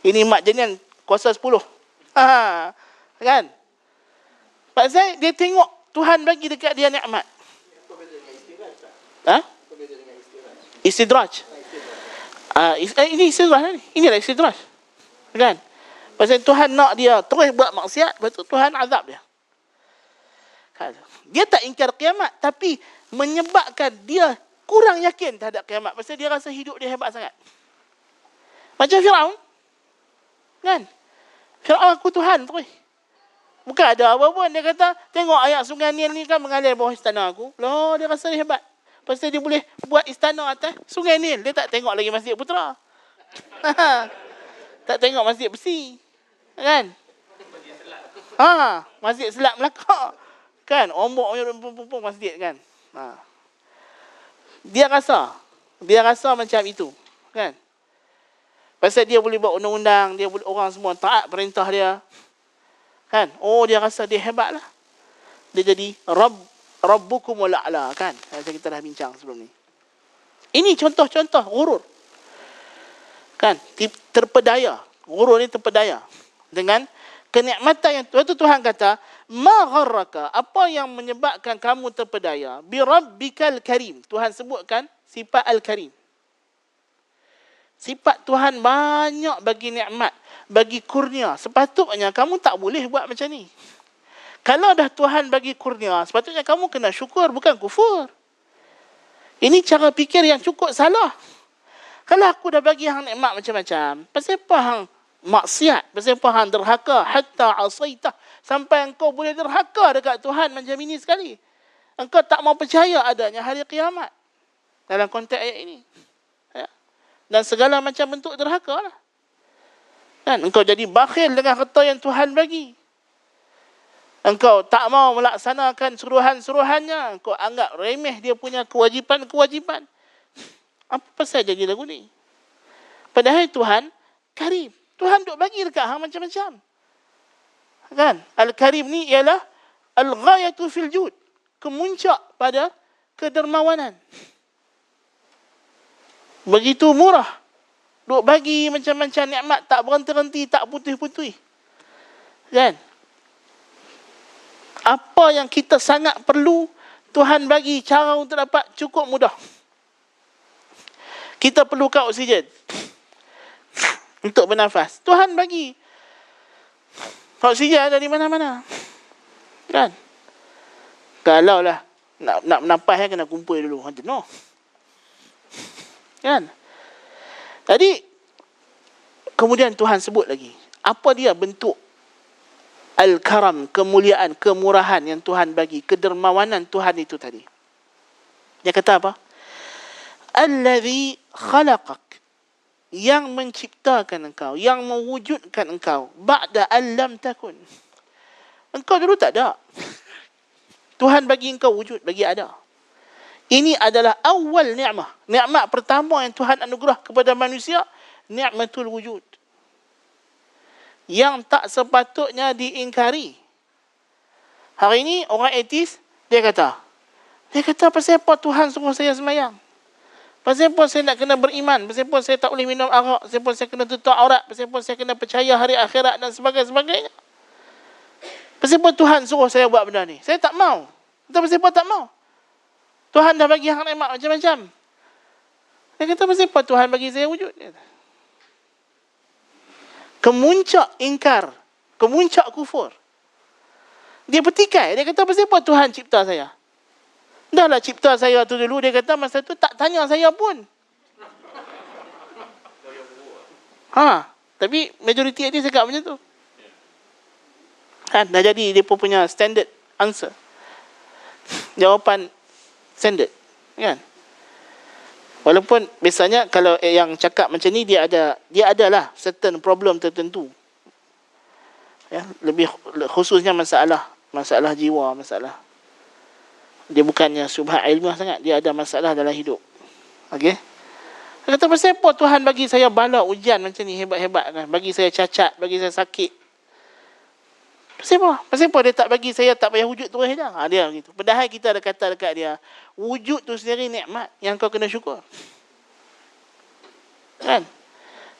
Ini Mak Jenian kuasa 10. Kan? Pasal dia tengok Tuhan bagi dekat dia nikmat. Istidraj. Ini istidraj ni. Inilah istidraj. Kan? Pasal Tuhan nak dia terus buat maksiat, lepas tu Tuhan azab dia. Dia tak ingkar kiamat, tapi menyebabkan dia kurang yakin terhadap kiamat. Pasal dia rasa hidup dia hebat sangat. Macam Firaun. Kan? Firaun aku Tuhan terus. Bukan ada apa pun. Dia kata, tengok ayat sungai Nil ni kan mengalir bawah istana aku. Loh, dia rasa dia hebat. Pasal dia boleh buat istana atas sungai Nil. Dia tak tengok lagi Masjid Putra. Tak tengok Masjid Besi. Kan? Masjid Selat Melaka. Kan? Ombak punya masjid kan? Dia rasa macam itu. Kan? Pasal dia boleh buat undang-undang, dia boleh, orang semua taat perintah dia. Kan? Dia rasa dia hebat lah. Dia jadi Rabbukumul A'la. Kan? Macam kita dah bincang sebelum ni. Ini contoh-contoh ghurur. Kan? Terpedaya. Ghurur ni terpedaya. Dengan kenikmatan yang waktu Tuhan kata, ma gharraka, apa yang menyebabkan kamu terpedaya, bi rabbikal karim. Tuhan sebutkan sifat al-karim. Sifat Tuhan banyak bagi nikmat, bagi kurnia. Sepatutnya kamu tak boleh buat macam ni. Kalau dah Tuhan bagi kurnia, sepatutnya kamu kena syukur, bukan kufur. Ini cara fikir yang cukup salah. Kalau aku dah bagi hang nikmat macam-macam, pasal apa hang maksiat, pasal apa hang derhaka, hatta asaitah, sampai engkau boleh derhaka dekat Tuhan macam ini sekali. Engkau tak mau percaya adanya hari kiamat. Dalam konteks ayat ini. Ya. Dan segala macam bentuk derhaka lah. Dan engkau jadi bakhil dengan harta yang Tuhan bagi. Engkau tak mau melaksanakan suruhan-suruhannya. Engkau anggap remeh dia punya kewajipan-kewajipan. Apa pasal jadi lagu ni? Padahal Tuhan Karim. Tuhan duk bagi dekat hang macam-macam. Kan? Al-Karim ni ialah al-ghayatu fil jud. Kemuncak pada kedermawanan. Begitu murah. Duk bagi macam-macam nikmat, tak berhenti-henti, tak putih-putih. Kan? Apa yang kita sangat perlu, Tuhan bagi cara untuk dapat cukup mudah. Kita perlukan oksigen untuk bernafas. Tuhan bagi. Oksigen ada di mana-mana. Kan? Kalau lah nak bernafas kena kumpul dulu. No. Kan? Jadi kemudian Tuhan sebut lagi. Apa dia bentuk al-karam, kemuliaan, kemurahan yang Tuhan bagi, kedermawanan Tuhan itu tadi. Dia kata apa? Allazi khalaqak, yang menciptakan engkau, yang mewujudkan engkau, ba'da allam takun. Engkau dulu tak ada. Tuhan bagi engkau wujud, bagi ada. Ini adalah awal ni'mah. Nikmat pertama yang Tuhan anugerah kepada manusia, ni'matul wujud. Yang tak sepatutnya diingkari. Hari ini orang ateis, dia kata pasal apa Tuhan suruh saya semayang? Pasal apa saya nak kena beriman? Pasal apa saya tak boleh minum arak? Pasal apa saya kena tutup aurat? Pasal apa saya kena percaya hari akhirat dan sebagainya? Pasal apa Tuhan suruh saya buat benda ni? Saya tak mau. Pasal apa tak mau? Tuhan dah bagi hak nikmat macam-macam. Dia kata, pasal apa Tuhan bagi saya wujud? Kemuncak ingkar, kemuncak kufur. Dia petikai. Dia kata, pasal apa Tuhan cipta saya? Dah lah cipta saya tu dulu. Dia kata, masa tu tak tanya saya pun. Tapi majoriti dia cakap macam tu. Dah jadi dia pun punya standard answer. Jawapan standard. Kan? Walaupun biasanya kalau yang cakap macam ni, dia adalah certain problem tertentu. Ya, lebih khususnya masalah jiwa, masalah. Dia bukannya subhat ilmiah sangat, dia ada masalah dalam hidup. Okey? Dia kata, pasal apa Tuhan bagi saya bala ujian macam ni hebat-hebat kan? Bagi saya cacat, bagi saya sakit. Pasal apa? Pasal apa dia tak bagi saya tak payah wujud terus dah? Dia begitu. Padahal kita ada kata dekat dia, wujud tu sendiri nikmat yang kau kena syukur. Kan?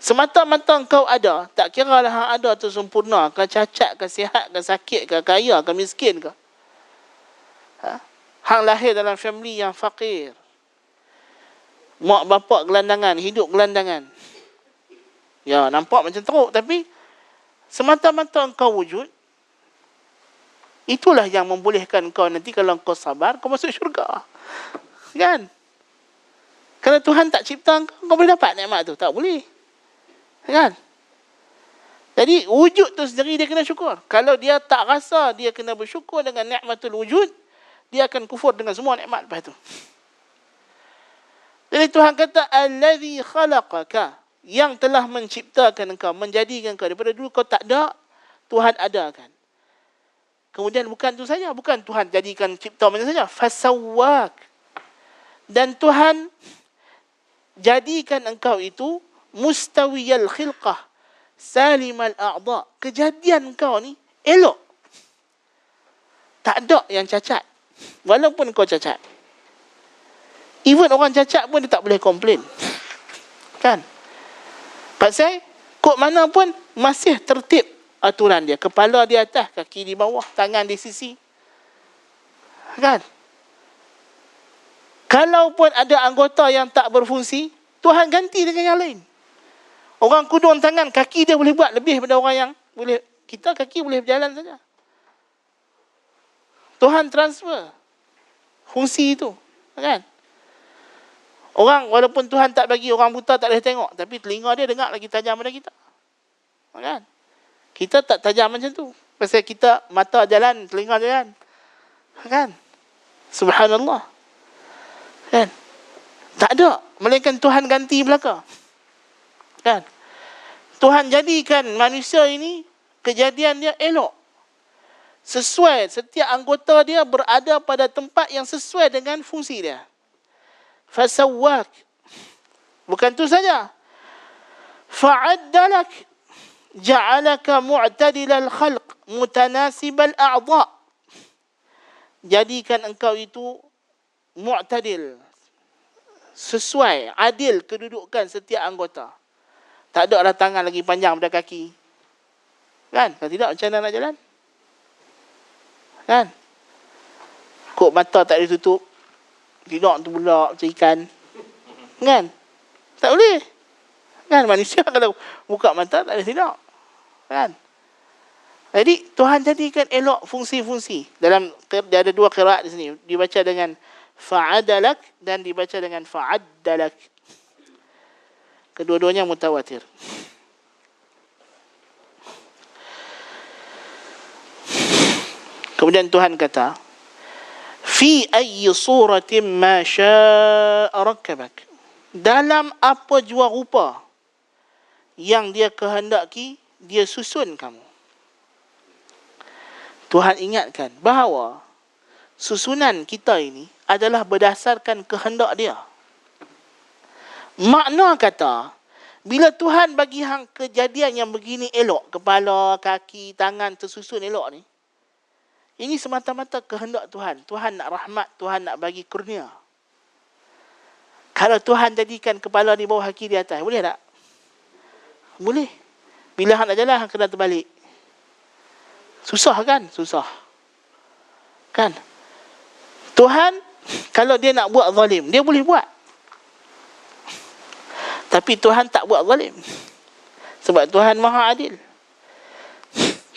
Semata-mata kau ada, tak kira lah hang ada tu sempurna, ke cacat, ke sihat, ke sakit, ke kaya, ke miskin ke. Hang lahir dalam family yang fakir. Mak bapak gelandangan, hidup gelandangan. Ya, nampak macam teruk, tapi semata-mata kau wujud, itulah yang membolehkan kau nanti kalau kau sabar, kau masuk syurga. Kan? Kalau Tuhan tak cipta kau boleh dapat nikmat tu? Tak boleh. Kan? Jadi wujud tu sendiri dia kena syukur. Kalau dia tak rasa dia kena bersyukur dengan nikmatul wujud, dia akan kufur dengan semua nikmat lepas tu. Jadi Tuhan kata, allazi khalaqaka, yang telah menciptakan engkau, menjadikan engkau daripada dulu kau tak ada, Tuhan adakan. Kemudian bukan tu saja, bukan Tuhan jadikan cipta macam saja, fasawwak, dan Tuhan jadikan engkau itu mustawiyal khilqah salimal a'dha, kejadian engkau ni elok, tak ada yang cacat, walaupun kau cacat. Even orang cacat pun dia tak boleh komplain. Kan? Pasal kod mana pun masih tertib aturan dia. Kepala di atas, kaki di bawah, tangan di sisi. Kan? Kalau pun ada anggota yang tak berfungsi, Tuhan ganti dengan yang lain. Orang kudung tangan, kaki dia boleh buat lebih daripada orang yang boleh. Kita kaki boleh berjalan saja. Tuhan transfer fungsi itu. Kan? Orang, walaupun Tuhan tak bagi, orang buta tak boleh tengok, tapi telinga dia dengar lagi tajam daripada kita. Kan? Kita tak tajam macam tu. Pasal kita mata jalan, telinga jalan. Kan? Subhanallah. Kan? Tak ada. Melainkan Tuhan ganti belaka. Kan? Tuhan jadikan manusia ini, kejadian dia elok. Sesuai, setiap anggota dia berada pada tempat yang sesuai dengan fungsi dia. Fasawwak. Bukan tu saja. Fa'addalak. Ja'alaka mu'tadilal khalq. Mutanasibal a'dha. Jadikan engkau itu mu'tadil. Sesuai, adil kedudukan setiap anggota. Tak ada lah tangan lagi panjang pada kaki. Kan? Kalau tidak, macam mana nak jalan? Kan? Kok mata tak ditutup. Tidak tu pula macam ikan. Kan? Tak boleh. Kan? Manusia kalau buka mata tak boleh tidak. Kan? Jadi Tuhan jadikan elok fungsi-fungsi. Dalam dia ada dua qiraat di sini. Dibaca dengan fa'adalak dan dibaca dengan fa'addalak. Kedua-duanya mutawatir. Kemudian Tuhan kata, fi ayyi suratin ma syaa rakkabak, dalam apa jua rupa yang dia kehendaki, dia susun kamu. Tuhan ingatkan bahawa susunan kita ini adalah berdasarkan kehendak dia. Makna kata, bila Tuhan bagi hang kejadian yang begini elok, kepala, kaki, tangan tersusun elok ni, ini semata-mata kehendak Tuhan. Tuhan nak rahmat, Tuhan nak bagi kurnia. Kalau Tuhan jadikan kepala di bawah, kaki di atas, boleh tak? Boleh. Bila hang nak jalan, hang kena terbalik. Susah kan? Susah. Kan? Tuhan, kalau dia nak buat zalim, dia boleh buat. Tapi Tuhan tak buat zalim. Sebab Tuhan Maha Adil.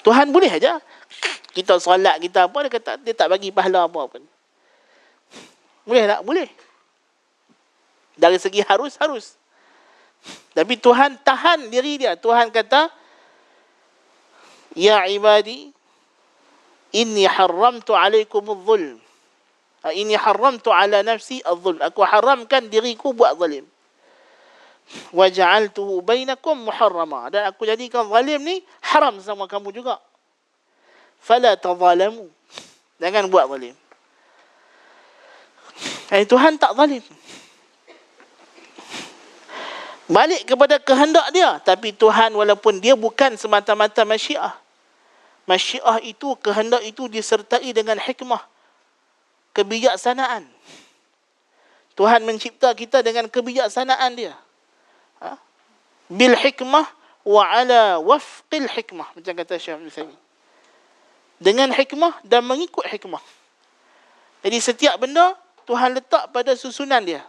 Tuhan boleh aja. Kita solat, kita apa, dia tak bagi pahala apa pun. Boleh tak? Boleh. Dari segi harus. Tapi Tuhan tahan diri dia. Tuhan kata, Ya ibadi, inni haramtu alaikumul zulm. Inni haramtu ala nafsi al-zulm. Aku haramkan diriku buat zalim. Wa ja'altuhu bainakum muharrama. Dan aku jadikan zalim ni haram sama kamu juga. Fala tazalamu. Jangan buat zalim. Tuhan tak zalim. Balik kepada kehendak dia. Tapi Tuhan walaupun dia bukan semata-mata masyiah. Masyiah itu, kehendak itu disertai dengan hikmah. Kebijaksanaan. Tuhan mencipta kita dengan kebijaksanaan dia. Bil hikmah wa ala wafqil hikmah. Macam kata Syekh Ibn Utsaimin. Dengan hikmah dan mengikut hikmah. Jadi setiap benda Tuhan letak pada susunan dia.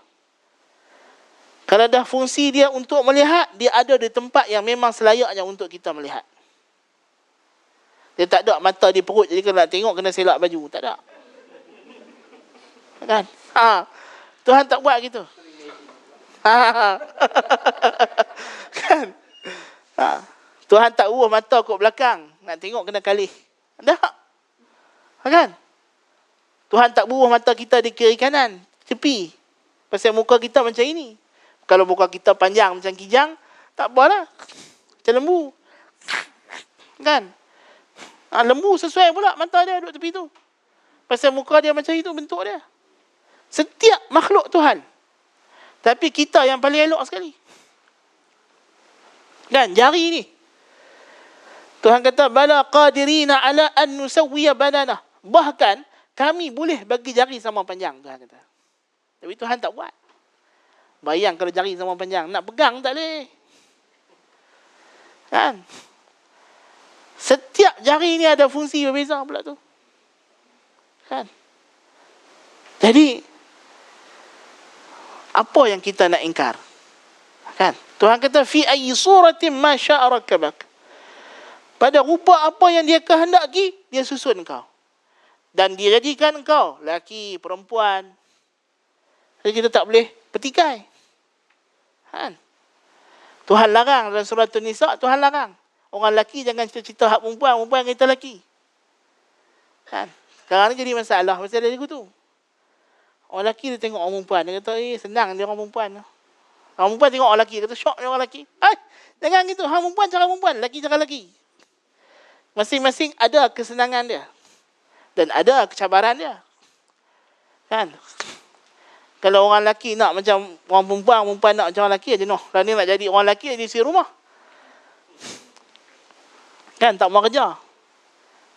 Kalau dah fungsi dia untuk melihat, dia ada di tempat yang memang selayaknya untuk kita melihat. Dia tak ada mata di perut, jadi kalau nak tengok kena selak baju. Tak ada. Kan? Tuhan tak buat gitu. Kan? Tuhan tak urus mata kat belakang. Nak tengok kena kalih. Tak. Kan? Tuhan tak buruh mata kita di kiri kanan, tepi. Pasal muka kita macam ini. Kalau muka kita panjang macam kijang, tak apalah. Macam lembu. Kan? Lembu sesuai pula mata dia duduk tepi tu. Pasal muka dia macam itu bentuk dia. Setiap makhluk Tuhan. Tapi kita yang paling elok sekali. Kan? Jari ni. Tuhan kata, Bala qadirina ala an nusawwiya banana. Bahkan, kami boleh bagi jari sama panjang, Tuhan kata. Tapi Tuhan tak buat. Bayang kalau jari sama panjang. Nak pegang tak boleh. Kan? Setiap jari ni ada fungsi berbeza pula tu. Kan? Jadi, apa yang kita nak ingkar? Kan? Tuhan kata, Fi ayyi suratin ma sya'a rakkabak. Pada rupa apa yang dia kehendaki, dia susun kau. Dan dia jadikan kau lelaki, perempuan. Jadi kita tak boleh petikai. Kan? Tuhan larang dalam surah An-Nisa, Tuhan larang. Orang lelaki jangan cerita hak perempuan, perempuan kita lelaki. Kan? Sekarang ni jadi masalah pasal dia tu. Orang lelaki dia tengok orang perempuan, dia kata, senang dia orang perempuan. Orang perempuan tengok orang lelaki, kata syok dia orang lelaki. Jangan gitu, orang perempuan cara perempuan, lelaki cara lelaki. Masing-masing ada kesenangan dia. Dan ada kecabaran dia. Kan? Kalau orang lelaki nak macam orang perempuan, perempuan nak macam orang lelaki aja noh. Kalau ni nak jadi orang lelaki, jadi isi rumah. Kan? Tak mau kerja.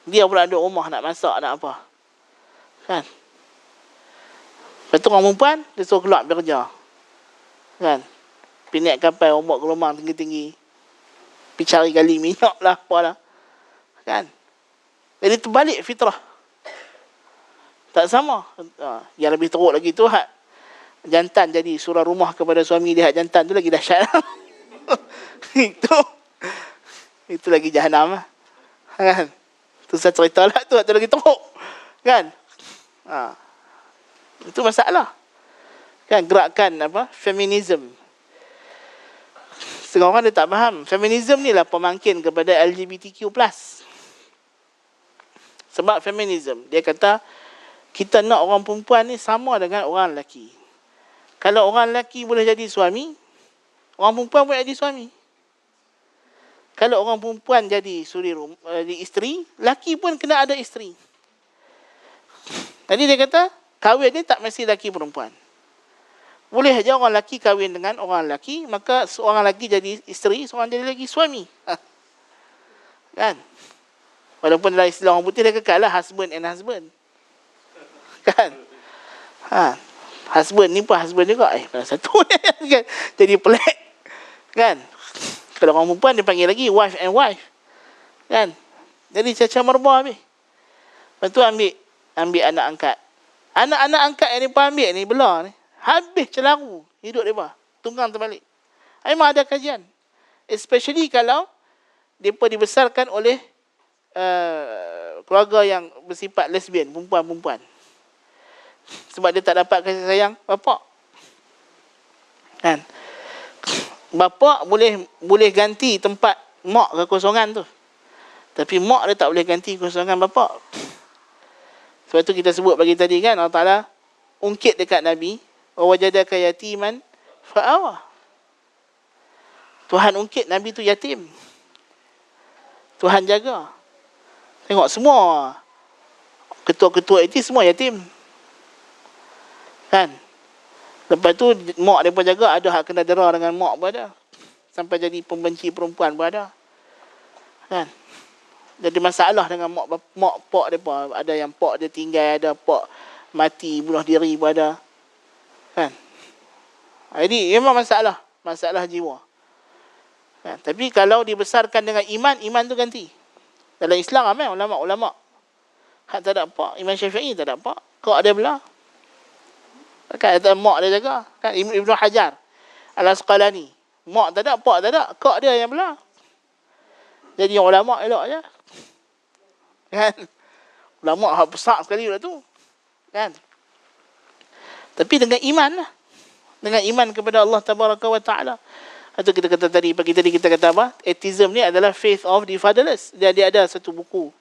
Dia pula duduk rumah nak masak, nak apa. Kan? Lepas tu orang perempuan, dia suruh keluar pergi kerja. Kan? Pergi naik kapal, ombak gelombang tinggi-tinggi. Pergi cari gali minyak lah, apalah. Kan? Jadi terbalik fitrah. Tak sama. Yang lebih teruk lagi tu hak jantan jadi surah rumah kepada suami dia, hak jantan tu lagi dahsyat. Itu lagi jahanam lah. Kan? Tu saya cerita lah tu lagi teruk. Kan? Itu masalah. Kan? Gerakan apa? Feminism. Setengah orang dia tak faham. Feminism ni lah pemangkin kepada LGBTQ+. Sebab feminism, dia kata kita nak orang perempuan ni sama dengan orang lelaki. Kalau orang lelaki boleh jadi suami, orang perempuan boleh jadi suami. Kalau orang perempuan jadi isteri, lelaki pun kena ada isteri. Jadi dia kata, kahwin ni tak mesti lelaki perempuan. Boleh saja orang lelaki kahwin dengan orang lelaki, maka seorang lelaki jadi isteri, seorang jadi lagi suami. Kan? Walaupun dalam istilah orang putih dia kekal lah husband and husband. Kan? Husband ni pun husband juga. Satu kan? Jadi pelik. Kan? Kalau orang perempuan dia panggil lagi wife and wife. Kan? Jadi cacah merbah habis. Lepas tu ambil anak angkat. Anak-anak angkat yang mereka ambil ni, belah ni, habis celaru hidup mereka. Tunggang terbalik. Memang ada kajian. Especially kalau mereka dibesarkan oleh keluarga yang bersifat lesbian, perempuan-perempuan. Sebab dia tak dapat kasih sayang bapak. Kan? Bapak boleh ganti tempat mak kekosongan tu. Tapi mak dia tak boleh ganti kekosongan bapak. Sebab tu kita sebut bagi tadi kan, Allah Ta'ala ungkit dekat Nabi, wa wajadaka yatiman fa'awa. Tuhan ungkit Nabi tu yatim. Tuhan jaga. Tengok semua ketua-ketua itu semua yatim. Kan? Lepas tu mak dia pun jaga, ada hak kena dera dengan mak pun ada. Sampai jadi pembenci perempuan pun ada. Kan? Jadi masalah dengan mak pak dia pun. Ada yang pak dia tinggal, ada pak mati, bunuh diri pun ada. Kan? Jadi memang masalah jiwa. Kan? Tapi kalau dibesarkan dengan iman tu ganti. Dalam Islam ramai ulama-ulama. Hak tak ada pak. Imam Syafi'i tak ada pak. Kak dia belah. Kan ada mak dia jaga. Kan Ibnu Hajar Al-Asqalani. Mak tak ada, pak tak ada. Kak dia yang belah. Jadi ulama elok je. Kan? Ulama hak besar sekali lah tu. Kan? Tapi dengan iman lah. Dengan iman kepada Allah Tabaraka wa Ta'ala. Itu kita kata tadi, pagi tadi kita kata apa? Atheism ni adalah faith of the fatherless. Dia ada satu buku.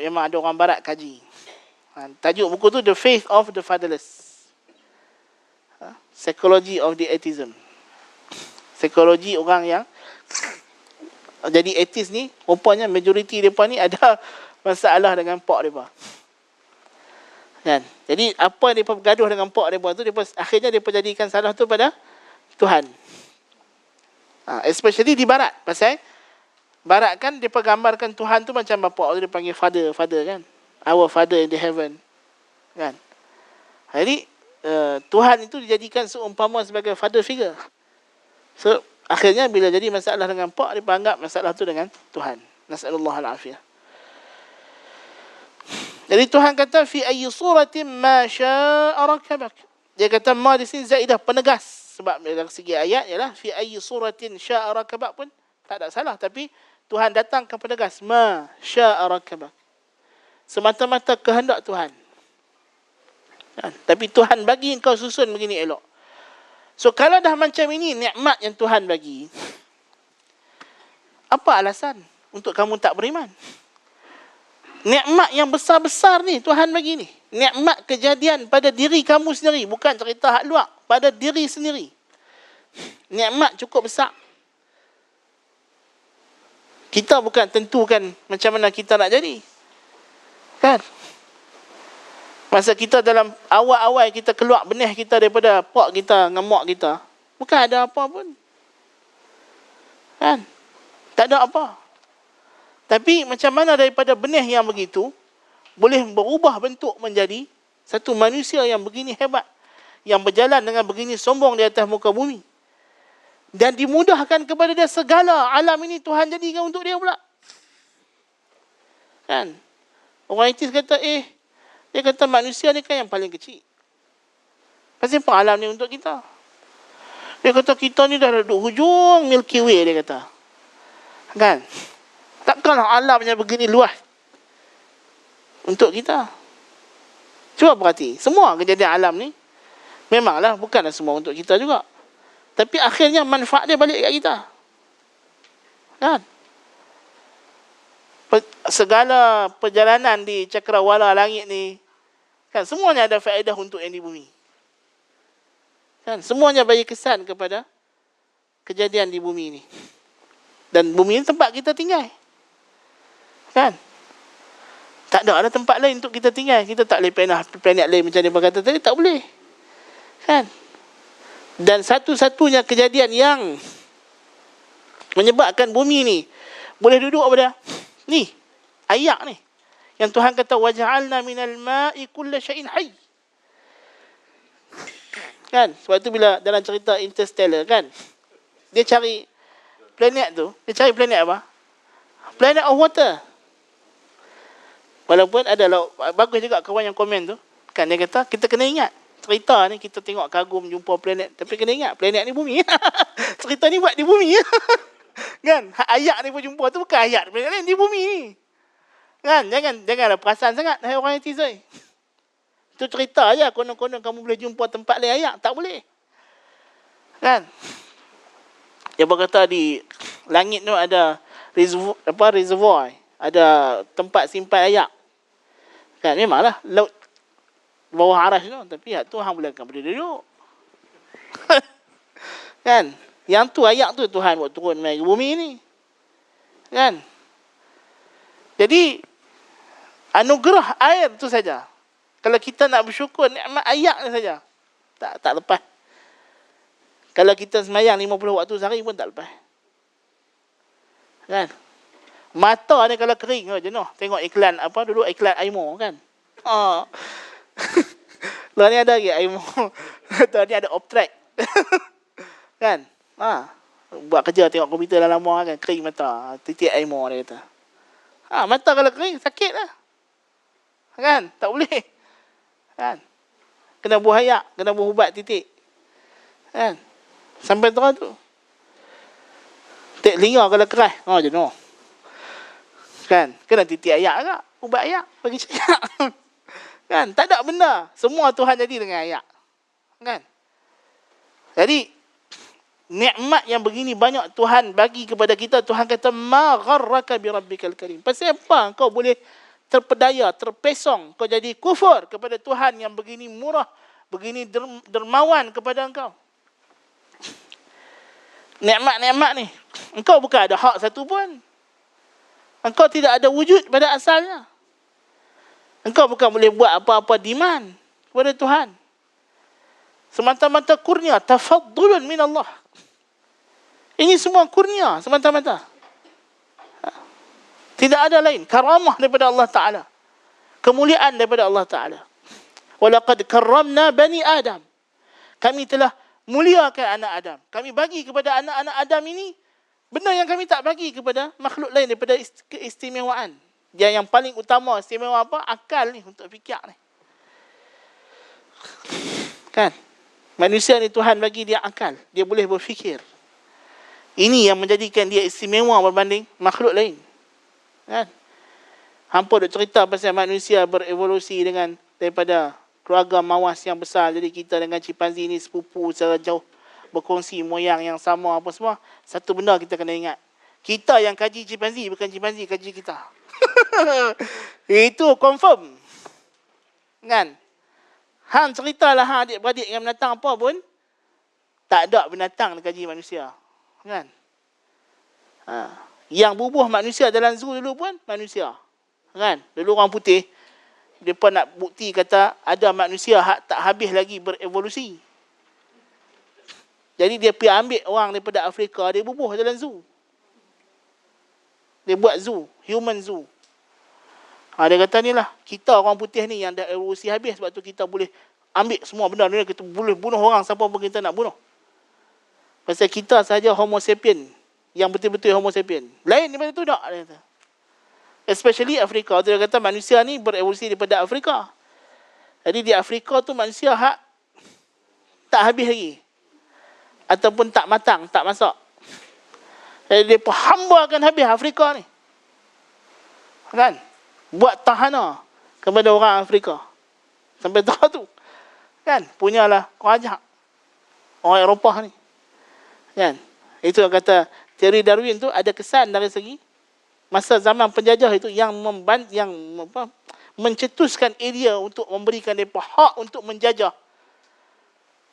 Memang ada orang barat kaji. Tajuk buku tu The Faith of the Fatherless. Psychology of the Atheism. Psikologi orang yang jadi atheist ni, rupanya majoriti mereka ni ada masalah dengan pak mereka. Kan? Jadi apa yang mereka bergaduh dengan pak mereka tu, akhirnya mereka jadikan salah tu pada Tuhan. Especially di barat. Pasal barat kan mereka gambarkan Tuhan tu macam bapa. Dia panggil father kan. Our Father in the heaven. Kan? Jadi Tuhan itu dijadikan seumpama sebagai father figure. So akhirnya bila jadi masalah dengan pak, dia anggap masalah tu dengan Tuhan. Nasallallahu al-afiyah. Jadi Tuhan kata fi ayyi suratin ma syaa rakabak. Dia kata ma di sini zaidah penegas. Sebab dari segi ayat ialah fi ayyi suratin syaa rakabak pun tak ada salah, tapi Tuhan datang ke penegas ma syaa rakabak. Semata-mata kehendak Tuhan. Kan? Tapi Tuhan bagi kau susun begini elok. So kalau dah macam ini nikmat yang Tuhan bagi, apa alasan untuk kamu tak beriman? Nikmat yang besar-besar ni Tuhan bagi ni. Nikmat kejadian pada diri kamu sendiri, bukan cerita hak luar, pada diri sendiri. Nikmat cukup besar. Kita bukan tentukan macam mana kita nak jadi. Kan? Masa kita dalam awal-awal kita keluar benih kita daripada pak kita dengan mak kita, bukan ada apa pun. Kan? Tak ada apa. Tapi macam mana daripada benih yang begitu boleh berubah bentuk menjadi satu manusia yang begini hebat, yang berjalan dengan begini sombong di atas muka bumi, dan dimudahkan kepada dia segala alam ini Tuhan jadikan untuk dia pula. Kan? Orang etis kata dia kata manusia ni kan yang paling kecil. Pasal apa alam ni untuk kita? Dia kata kita ni dah duduk hujung Milky Way, dia kata. Kan? Takkanlah alamnya begini luas untuk kita. Cuba perhati, semua kejadian alam ni memanglah bukanlah semua untuk kita juga. Tapi akhirnya manfaat dia balik kat kita. Kan? Segala perjalanan di cakrawala langit ni, kan, semuanya ada faedah untuk yang di bumi. Kan? Semuanya bagi kesan kepada kejadian di bumi ni. Dan bumi ni tempat kita tinggal. Kan? Tak ada tempat lain untuk kita tinggal. Kita tak boleh planet lain macam dia berkata tadi, tak boleh. Kan? Dan satu-satunya kejadian yang menyebabkan bumi ni boleh duduk pada ni, ayak ni. Yang Tuhan kata waja'alna minal ma'i kulla syai'in hayy. Kan? Sebab tu bila dalam cerita Interstellar kan, dia cari planet tu, dia cari planet apa? Planet of water. Walaupun adalah bagus juga kawan yang komen tu. Kan dia kata, kita kena ingat. Cerita ni kita tengok kagum jumpa planet. Tapi kena ingat, planet ni bumi. Cerita ni buat di bumi. Kan? Ayat ni pun jumpa tu bukan ayat planet lain, di bumi ni. Kan? Janganlah perasan sangat. Hai orang netizen. Itu cerita je. Konon-konon kamu boleh jumpa tempat lain ayat. Tak boleh. Kan? Dia berkata di langit tu ada reservoir. Ada tempat simpan ayak. Kan? Memanglah laut bawah aras tu. Tapi Tuhan mulakan boleh duduk. Kan? Yang tu ayak tu Tuhan buat turun mai ke bumi ni. Kan? Jadi anugerah air tu saja. Kalau kita nak bersyukur nikmat ayak ni saja. Tak lepas. Kalau kita semayang 50 waktu sehari pun tak lepas. Kan? Mata ni kalau kering jenuh. Tengok iklan apa dulu, iklan Aimo kan. Lah ni ada lagi Aimo. Ni ada Optrack. Kan? Buat kerja tengok komputer dah lama kan, kering mata. Titik Aimo dia kata. Mata kalau kering sakit lah. Kan? Tak boleh. Kan? Kena buah ayak, kena buah ubat titik. Kan? Sampai terang tu. Telinga kalau keras, jenuh. Kan? Kena titik ayak agak. Ubat ayak, bagi ayak. Kan? Tak ada benda. Semua Tuhan jadi dengan ayak. Kan? Jadi, nikmat yang begini banyak Tuhan bagi kepada kita. Tuhan kata, ma gharraka bi rabbikal karim. Pasal apa kau boleh terpedaya, terpesong, kau jadi kufur kepada Tuhan yang begini murah, begini dermawan kepada engkau. Nikmat-nikmat ni, engkau bukan ada hak satu pun. Engkau tidak ada wujud pada asalnya. Engkau bukan boleh buat apa-apa demand kepada Tuhan. Semata-mata kurnia, tafaddulun min Allah. Ini semua kurnia semata-mata. Tidak ada lain. Karamah daripada Allah Ta'ala. Kemuliaan daripada Allah Ta'ala. Walaqad karramna bani Adam. Kami telah muliakan anak Adam. Kami bagi kepada anak-anak Adam ini benda yang kami tak bagi kepada makhluk lain daripada keistimewaan. Yang paling utama istimewa apa? Akal ni untuk fikir ni. Kan? Manusia ni Tuhan bagi dia akal. Dia boleh berfikir. Ini yang menjadikan dia istimewa berbanding makhluk lain. Kan? Hampa duk cerita pasal manusia berevolusi dengan daripada keluarga mawas yang besar. Jadi kita dengan chimpanzee ni sepupu secara jauh, berkongsi moyang yang sama apa semua. Satu benda kita kena ingat. Kita yang kaji chimpanzee, bukan chimpanzee kaji kita. Itu confirm. Kan? Hang ceritalah hang adik-beradik yang binatang apa pun, tak ada binatang yang kaji manusia. Kan? Yang bubuh manusia dalam zoo dulu pun manusia. Kan? Dulu orang putih, mereka nak bukti kata ada manusia tak habis lagi berevolusi. Jadi dia pergi ambil orang daripada Afrika, dia bubuh dalam zoo. Dia buat zoo, human zoo. Dia kata ni lah, kita orang putih ni yang dah evolusi habis, sebab tu kita boleh ambil semua benda ni, kita boleh bunuh orang siapa pun kita nak bunuh. Pasal kita saja homo sapien, yang betul-betul homo sapien. Lain daripada tu tak, dia kata. Especially Afrika. Dia kata manusia ni berevolusi daripada Afrika. Jadi di Afrika tu manusia tak habis lagi. Ataupun tak matang, tak masak. Jadi dia hambakan habis Afrika ni. Kan? Buat tahanan kepada orang Afrika. Sampai tahu tu. Kan? Punyalah rajak orang Eropah ni. Kan? Itu yang kata teori Darwin tu ada kesan dari segi masa zaman penjajah itu yang mencetuskan area untuk memberikan mereka hak untuk menjajah.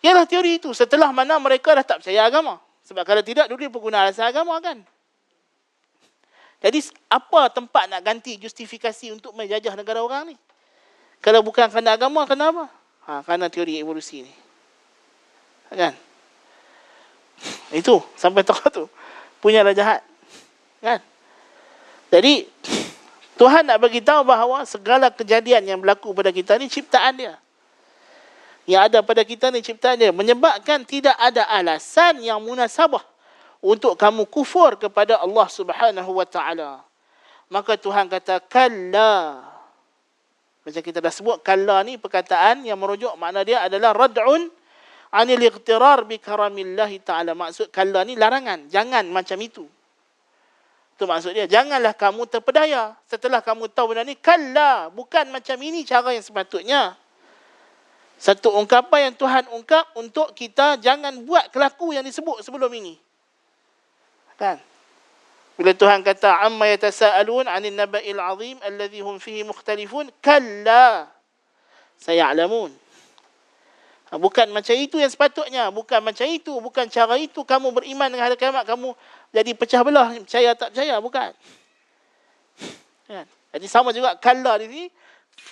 Ialah teori itu setelah mana mereka dah tak percaya agama. Sebab kalau tidak dulu dia pengguna alasan agama kan. Jadi apa tempat nak ganti justifikasi untuk menjajah negara orang ni? Kalau bukan kerana agama, kenapa? Kerana teori evolusi ni. Kan? Itu sampai tokoh tu punyalah jahat. Kan? Jadi Tuhan nak bagi tahu bahawa segala kejadian yang berlaku pada kita ni ciptaan dia. Yang ada pada kita ni ciptaan dia, menyebabkan tidak ada alasan yang munasabah untuk kamu kufur kepada Allah Subhanahu wa taala. Maka Tuhan kata kalla. Macam kita dah sebut, kalla ni perkataan yang merujuk makna dia adalah rad'un anil ightirar bi karamillahi ta'ala. Maksud kalla ni larangan. Jangan macam itu. Itu maksud dia. Janganlah kamu terpedaya. Setelah kamu tahu benda ni, kalla. Bukan macam ini cara yang sepatutnya. Satu ungkapan yang Tuhan ungkap untuk kita jangan buat kelaku yang disebut sebelum ini. Kan? Bila Tuhan kata, amma yatasa'alun 'anil naba'il 'azim alladhi hum fihi mukhtalifun, kalla saya'lamun. Bukan macam itu yang sepatutnya. Bukan macam itu. Bukan cara itu. Kamu beriman dengan hari kiamat, kamu jadi pecah belah. Percaya tak percaya. Bukan. Kan? Jadi sama juga kalla di sini.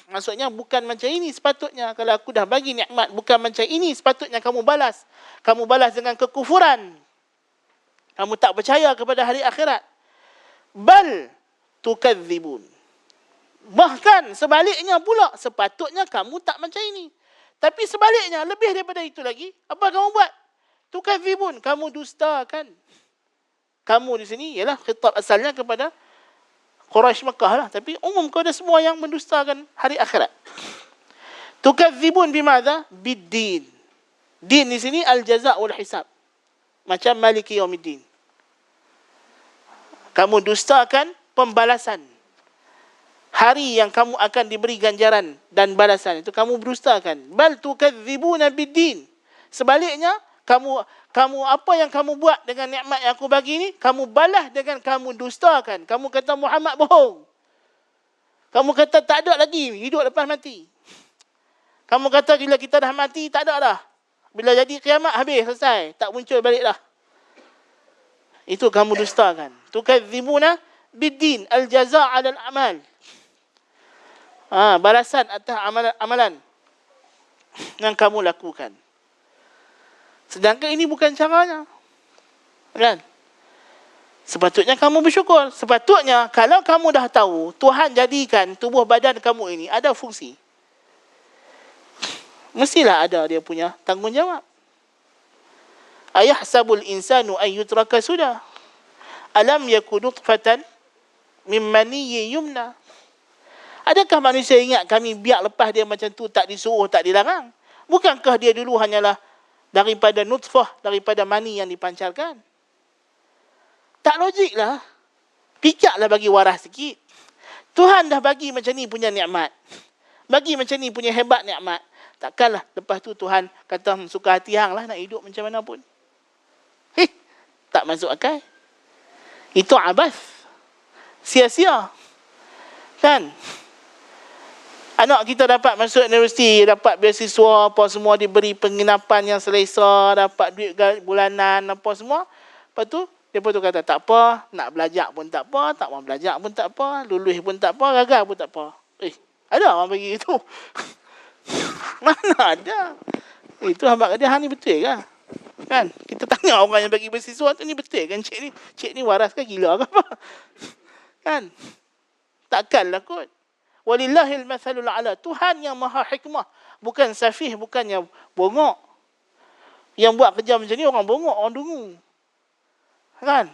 Maksudnya bukan macam ini sepatutnya. Kalau aku dah bagi nikmat, bukan macam ini sepatutnya kamu balas. Kamu balas dengan kekufuran. Kamu tak percaya kepada hari akhirat. Bal tukadzibun. Bahkan sebaliknya pula, sepatutnya kamu tak macam ini. Tapi sebaliknya, lebih daripada itu lagi, apa kamu buat? Tukadzibun, kamu dustakan. Kamu di sini ialah khitab asalnya kepada Quraisy Makkah lah. Tapi umum kepada semua yang mendustakan hari akhirat. Tukadzibun bimadha? Biddin. Din di sini al-jaza' wal hisab. Macam Maliki Yaumiddin. Kamu dustakan pembalasan. Hari yang kamu akan diberi ganjaran dan balasan. Itu kamu berdustakan. Bal tukadzibuna biddin. Sebaliknya, kamu apa yang kamu buat dengan nikmat yang aku bagi ni, kamu balas dengan kamu dustakan. Kamu kata Muhammad bohong. Kamu kata tak ada lagi hidup lepas mati. Kamu kata bila kita dah mati, tak ada dah. Bila jadi kiamat, habis, selesai. Tak muncul balik dah. Itu kamu dustakan. Tukadzibuna biddin. Al-jaza' 'alal amal. Balasan atas amalan yang kamu lakukan. Sedangkan ini bukan caranya. Kan? Sepatutnya kamu bersyukur. Sepatutnya kalau kamu dah tahu Tuhan jadikan tubuh badan kamu ini ada fungsi, mestilah ada dia punya tanggungjawab. Ayahsabul insanu an yutraka sudah. Alam yakun nutfatan min maniyyin yumna. Adakah manusia ingat kami biar lepas dia macam tu, tak disuruh, tak dilarang? Bukankah dia dulu hanyalah daripada nutfah, daripada mani yang dipancarkan? Tak logik lah. Pijaklah bagi waras sikit. Tuhan dah bagi macam ni punya nikmat. Bagi macam ni punya hebat nikmat. Takkanlah lepas tu Tuhan kata suka hati hang lah nak hidup macam mana pun. Tak masuk akal. Itu abas. Sia-sia. Kan? Anak kita dapat masuk universiti, dapat beasiswa, apa semua, diberi penginapan yang selesa, dapat duit bulanan, apa semua. Lepas tu, dia pun kata, tak apa, nak belajar pun tak apa, tak mahu belajar pun tak apa, lulus pun tak apa, gagal pun tak apa. Ada orang bagi itu? Mana ada? Itu hamba kata, hang ni betul ke? Kan? Kita tanya orang yang bagi beasiswa tu, ni betul kan? Cik ni waras ke gila ke apa? Kan? Takkanlah kot. Walillahil mathalul a'la. Tuhan yang maha hikmah. Bukan safih, bukan yang bongok. Yang buat kerja macam ni orang bongok, orang dungu. Kan?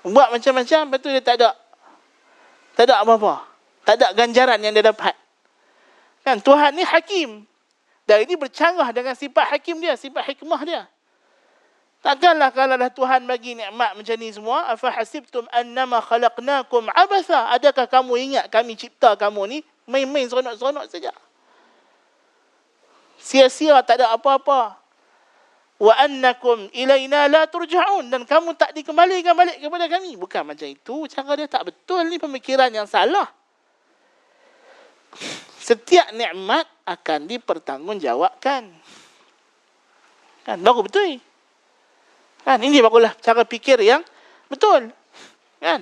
Buat macam-macam, lepas tu dia tak ada apa-apa. Tak ada ganjaran yang dia dapat. Kan? Tuhan ni hakim. Dan ini bercanggah dengan sifat hakim dia, sifat hikmah dia. Takkanlah kalau dah Tuhan bagi nikmat macam ni semua, afa hasibtum annama khalaqnakum abatha? Adakah kamu ingat kami cipta kamu ni main-main seronok-seronok saja? Sia-sia, tak ada apa-apa. Wa annakum ilaina la turja'un, dan kamu tak dikembalikan balik kepada kami. Bukan macam itu, cara dia tak betul ni, pemikiran yang salah. Setiap nikmat akan dipertanggungjawabkan. Kan, baru betul. Kan, ini barulah cara fikir yang betul. Kan?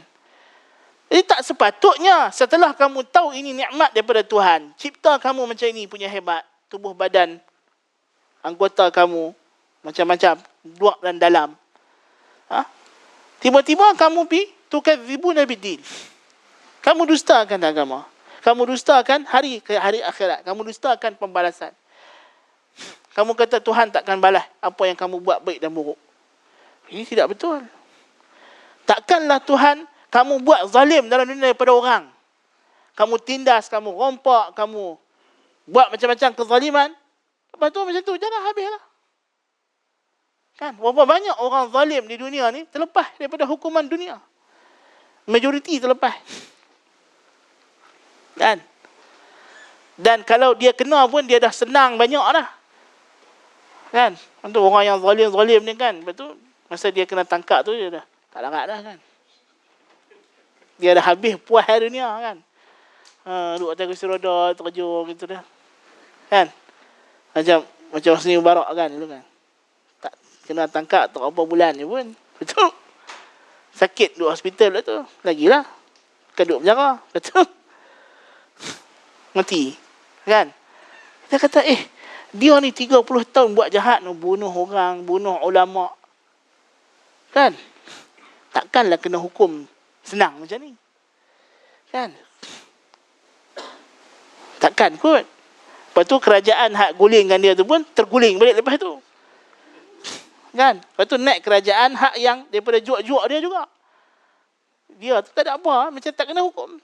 Jadi tak sepatutnya setelah kamu tahu ini nikmat daripada Tuhan, cipta kamu macam ini punya hebat, tubuh badan, anggota kamu, macam-macam, luar dan dalam. Tiba-tiba kamu tukadzibuna biddin. Kamu dustakan agama. Kamu dustakan hari akhirat. Kamu dustakan pembalasan. Kamu kata Tuhan takkan balas apa yang kamu buat baik dan buruk. Ini tidak betul. Takkanlah Tuhan kamu buat zalim dalam dunia daripada orang. kamu tindas, kamu rompak, kamu buat macam-macam kezaliman, lepas tu macam tu, jangan habislah. Kan? Berapa banyak orang zalim di dunia ni terlepas daripada hukuman dunia. Majoriti terlepas. Kan? Dan kalau dia kena pun, dia dah senang banyak dah. Kan? Untuk orang yang zalim-zalim ni kan, lepas tu, masa dia kena tangkap tu, dia dah tak larat dah kan. Dia dah habis puas hari dunia kan. Duduk atas kursi roda, terjun gitu dah. Kan? Macam Husni Mubarak kan dulu kan. Tak kena tangkap tak berapa bulan je pun. Betul. Sakit duduk hospital lah tu. Lagilah. Kan duduk penjara. Betul. Mati. Kan? Dia kata, dia ni 30 tahun buat jahat, bunuh orang, bunuh ulama. Kan? Takkanlah kena hukum senang macam ni. Kan? Takkan kot. Lepas tu kerajaan hak gulingkan dia tu pun terguling balik lepas tu. Kan? Lepas tu naik kerajaan hak yang daripada juak-juak dia juga. Dia tu tak ada apa, macam tak kena hukum.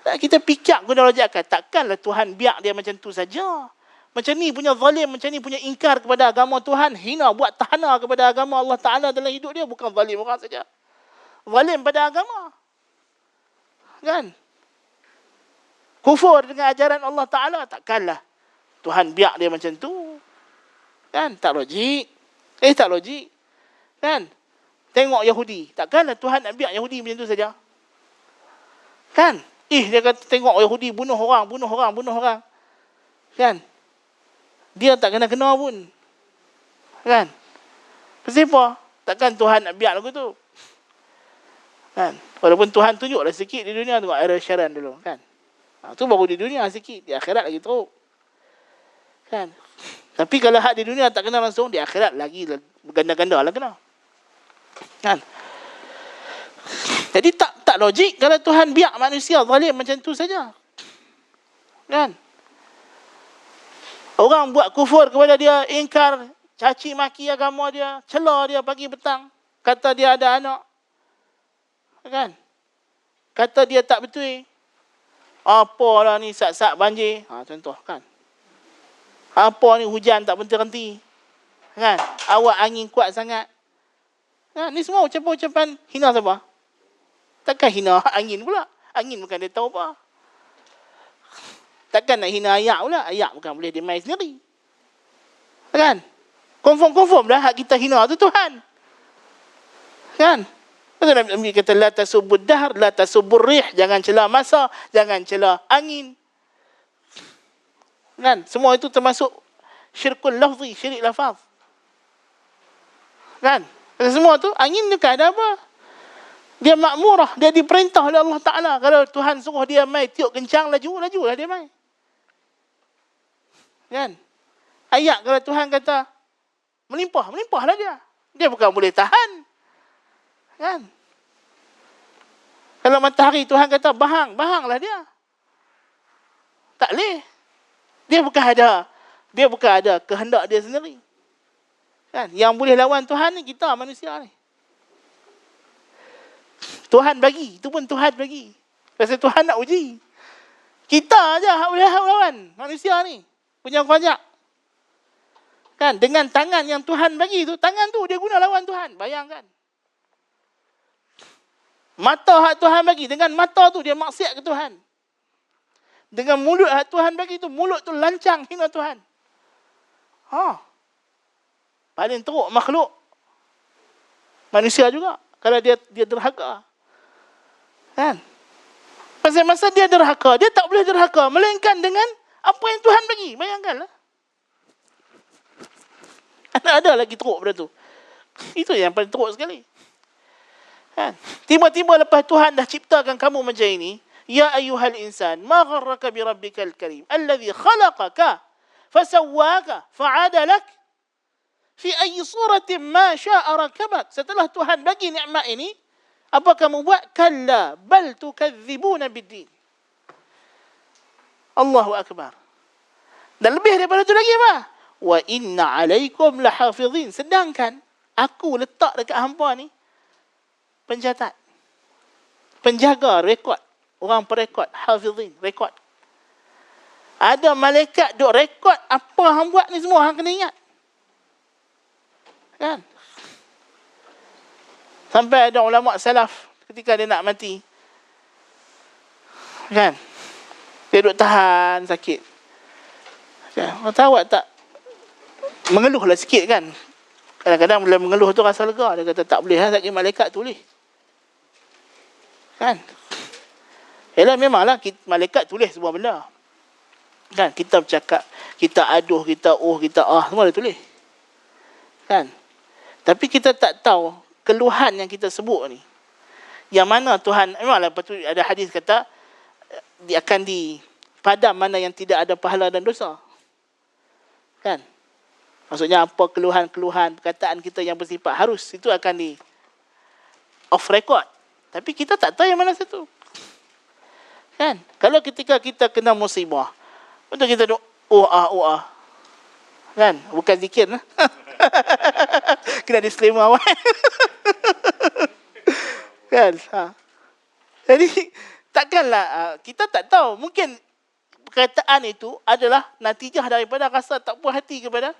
Tak, kita pikir guna logik akal. Takkanlah Tuhan biar dia macam tu saja. Macam ni punya zalim, macam ni punya ingkar kepada agama Tuhan, hina buat tahana kepada agama Allah Ta'ala dalam hidup dia, bukan zalim orang saja. Zalim pada agama. Kan? Kufur dengan ajaran Allah Ta'ala, takkanlah Tuhan biar dia macam tu. Kan? Tak logik. Tak logik. Kan? Tengok Yahudi. Takkanlah Tuhan nak biar Yahudi macam tu saja. Kan? Dia kata tengok Yahudi bunuh orang. Kan? Dia tak kena-kena pun. Kan? Kenapa? Takkan Tuhan nak biar lagu tu. Kan? Walaupun Tuhan tunjuklah sikit di dunia tu, Ariel Sharon dulu. Kan? Tu baru di dunia sikit. Di akhirat lagi teruk. Kan? Tapi kalau hak di dunia tak kena langsung, di akhirat lagi ganda-ganda lah kena. Kan? Jadi tak logik kalau Tuhan biar manusia zalim macam tu saja. Kan? Orang buat kufur kepada dia, ingkar, caci maki agama dia, cela dia pagi petang, kata dia ada anak. Kan? Kata dia tak betul. Apalah ni sat-sat banjir. Contoh kan. Apa ni hujan tak berhenti-henti. Kan? Awak angin kuat sangat. Kan? Ni semua ucapan-ucapan hina siapa? Takkan hina angin pula. Angin bukan dia tahu apa. Takkan nak hina ayak pula. Ayak bukan boleh dia main sendiri. Kan? Confirm dah hak kita hina tu Tuhan. Kan? Nabi kata, la tasubbud dahr, la tasubbur rih. Jangan celah masa, jangan celah angin. Kan? Semua itu termasuk syirkul lafzi, syirik lafaz. Kan? Semua tu, angin ni ada apa? Dia makmurah, dia diperintah oleh Allah Ta'ala. Kalau Tuhan suruh dia mai tiup kencang, laju lah dia mai. Kan? Ayat kalau Tuhan kata melimpahlah dia. Dia bukan boleh tahan. Kan? Kalau matahari Tuhan kata bahanglah dia. Tak boleh. Dia bukan ada kehendak dia sendiri. Kan? Yang boleh lawan Tuhan ni kita manusia ni. Tuhan bagi, itu pun Tuhan bagi. Pasal Tuhan nak uji. Kita aja hak boleh lawan manusia ni. Punya banyak. Kan? Dengan tangan yang Tuhan bagi tu, tangan tu dia guna lawan Tuhan. Bayangkan. Mata hak Tuhan bagi, dengan mata tu dia maksiat ke Tuhan. Dengan mulut hak Tuhan bagi tu, mulut tu lancang hina Tuhan. Paling teruk makhluk manusia juga. Kalau dia derhaka. Kan? Pasal masa dia derhaka, dia tak boleh derhaka melainkan dengan apa yang Tuhan bagi. Bayangkanlah. Ada lagi teruk pada tu. Itu yang paling teruk sekali. Kan? Tiba-tiba lepas Tuhan dah ciptakan kamu macam ini, ya ayyuhal insan, ma gharraka bi rabbikal karim, alladhi khalaqaka fasawwaka fa'adalak fi ayyi suratin ma syaa rakabak. Setelah Tuhan bagi nikmat ini, apa kamu buat? Kalla bal tukadzibuna biddin. Allahu akbar. Dan lebih daripada itu lagi apa? Wa inna alaikum lahafizin. Sedangkan aku letak dekat hampa ni pencatat, penjaga rekod Orang perekod, hafizin, rekod. Ada malaikat duk rekod apa hang buat ni semua, hang kena ingat. Kan? Sampai ada ulama salaf ketika dia nak mati. Kan? Dia duk tahan sakit. Kan? Orang tahu tak? Mengeluhlah sikit kan. Kadang-kadang bila mengeluh tu rasa lega. Dia kata tak boleh lah sakit, malaikat tulis. Kan? Yalah memanglah malaikat tulis semua benda. Kan? Kita bercakap, kita aduh, kita kita semua dia tulis. Kan? Tapi kita tak tahu keluhan yang kita sebut ni. Yang mana Tuhan, memanglah betul ada hadis kata dia akan padam mana yang tidak ada pahala dan dosa. Kan? Maksudnya apa keluhan-keluhan perkataan kita yang bersifat harus, itu akan off record. Tapi kita tak tahu yang mana satu. Kan? Kalau ketika kita kena musibah, betul kita duk kan? Bukan zikir lah. Kena disclaimer awal. Kan? Jadi takkanlah kita tak tahu, mungkin perkataan itu adalah natijah daripada rasa tak puas hati kepada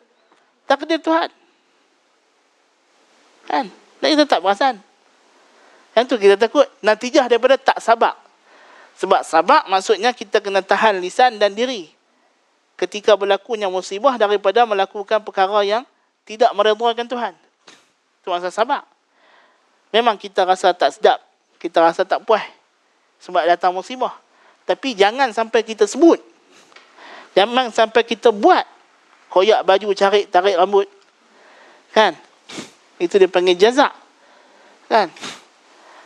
takdir Tuhan. Kan? Dan kita tak perasan. Yang tu kita takut natijah daripada tak sabar. Sebab sabar maksudnya kita kena tahan lisan dan diri ketika berlakunya musibah daripada melakukan perkara yang tidak meredhakan Tuhan. Itu maksud sabar. Memang kita rasa tak sedap, kita rasa tak puas sebab datang musibah. Tapi jangan sampai kita sebut. Jangan sampai kita buat. Koyak baju, tarik rambut. Kan? Itu dia panggil jazak. Kan?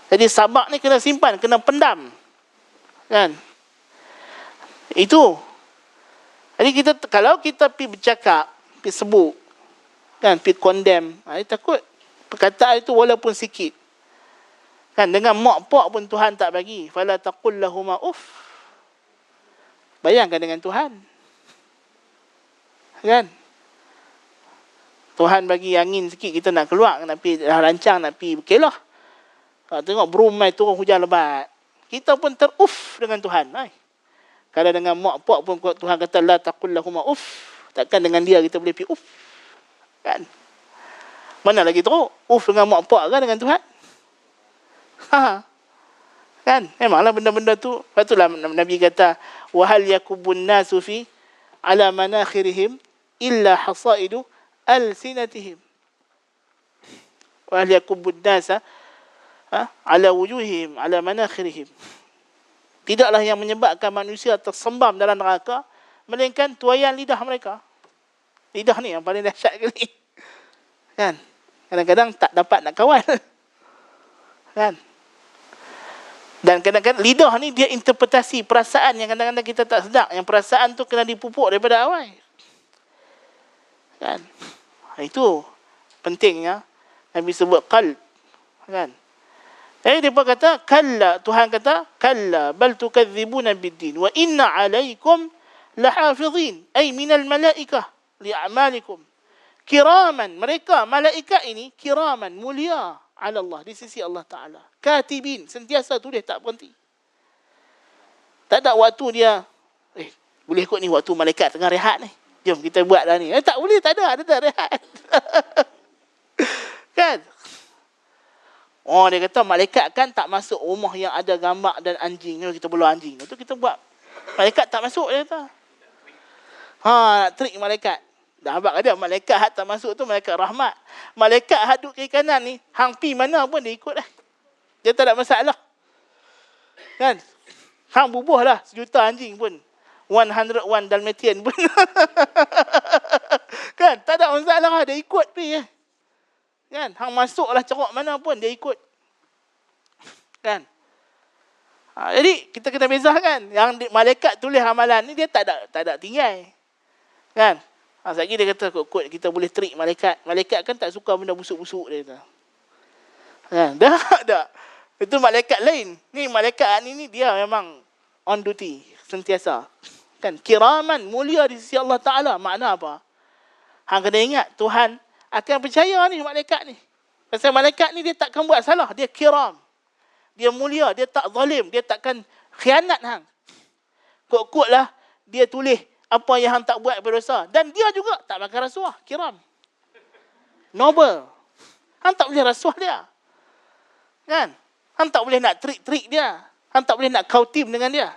Jadi sabar ni kena simpan, kena pendam. Kan? Itu. Jadi kita, kalau kita pergi bercakap, pergi sebut, kan, pergi condemn, takut perkataan itu walaupun sikit. Kan, dengan mak pak pun Tuhan tak bagi. Fala taqul lahuma uff. Bayangkan dengan Tuhan. Kan? Tuhan bagi angin sikit, kita nak keluar, nak pergi dah rancang, nak pergi berkelah. Tengok berumai turun hujan lebat. Kita pun teruf dengan Tuhan. Kalau dengan mak pak pun Tuhan kata la taqul lahuma uff, takkan dengan dia kita boleh pergi uff. Kan? Mana lagi teruk? Uff dengan mak pak kan dengan Tuhan? Kan? Memanglah benda-benda tu. Patutlah Nabi kata wa hal yakubun nasu fi ala manakhirihim illa hasaidu alsinatihim. Wa hal yakubun nasa ala wujuhihim ala manakhirihim. Tidaklah yang menyebabkan manusia tersembam dalam neraka melainkan tuaian lidah mereka. Lidah ni yang paling dahsyat kali. Kan? Kadang-kadang tak dapat nak kawal. Kan? Dan kadang-kadang lidah ni dia interpretasi perasaan yang kadang-kadang kita tak sedar. Yang perasaan tu kena dipupuk daripada awal. Kan? Itu pentingnya Nabi sebut qalb. Kan? Dia pun kata kalla, Tuhan kata kalla bal tukadzibuna biddin wa inna alaikum lahafizin ay minal malaikah li'amalikum kiraman. Mereka malaikat ini kiraman, mulia ala Allah, di sisi Allah Ta'ala. Katibin, sentiasa tulis tak berhenti. Tak ada waktu dia boleh kot ni waktu malaikat tengah rehat ni, jom kita buat dah ni. Tak boleh, tak ada rehat. Kan? Dia kata malaikat kan tak masuk rumah yang ada gambar dan anjing. Kita belum anjing. Itu kita buat. Malaikat tak masuk, dia kata. Nak trik malaikat. Dah abang ada malaikat hak tak masuk tu malaikat rahmat. Malaikat hak duduk kiri kanan ni, hang pi mana pun dia ikut dah. Dia tak ada masalah. Kan? Hang bubuh lah 1 juta anjing pun. 101 Dalmatian pun. Kan? Tak ada masalah, dia ikut pi. Kan? Hang masuklah cerok mana pun dia ikut. Kan? Jadi kita kena bezakan. Yang malaikat tulis amalan ni dia tak ada tinggal. Kan? Sekejap dia kata kot kita boleh trik malaikat. Malaikat kan tak suka benda busuk-busuk, dia kata. Kan? Dah. Itu malaikat lain. Ni malaikat ni dia memang on duty sentiasa. Kan? Kiraman, mulia di sisi Allah Ta'ala. Makna apa? Hang kena ingat Tuhan akan percaya ni malaikat ni. Pasal malaikat ni dia takkan buat salah. Dia kiram. Dia mulia. Dia tak zalim. Dia takkan Khianat hang. Kok-kok lah dia tulis apa yang hang tak buat berdosa. Dan dia juga tak makan rasuah. Kiram. Noble. Hang tak boleh rasuah dia. Kan? Hang tak boleh nak trik-trik dia. Hang tak boleh nak kautim dengan dia.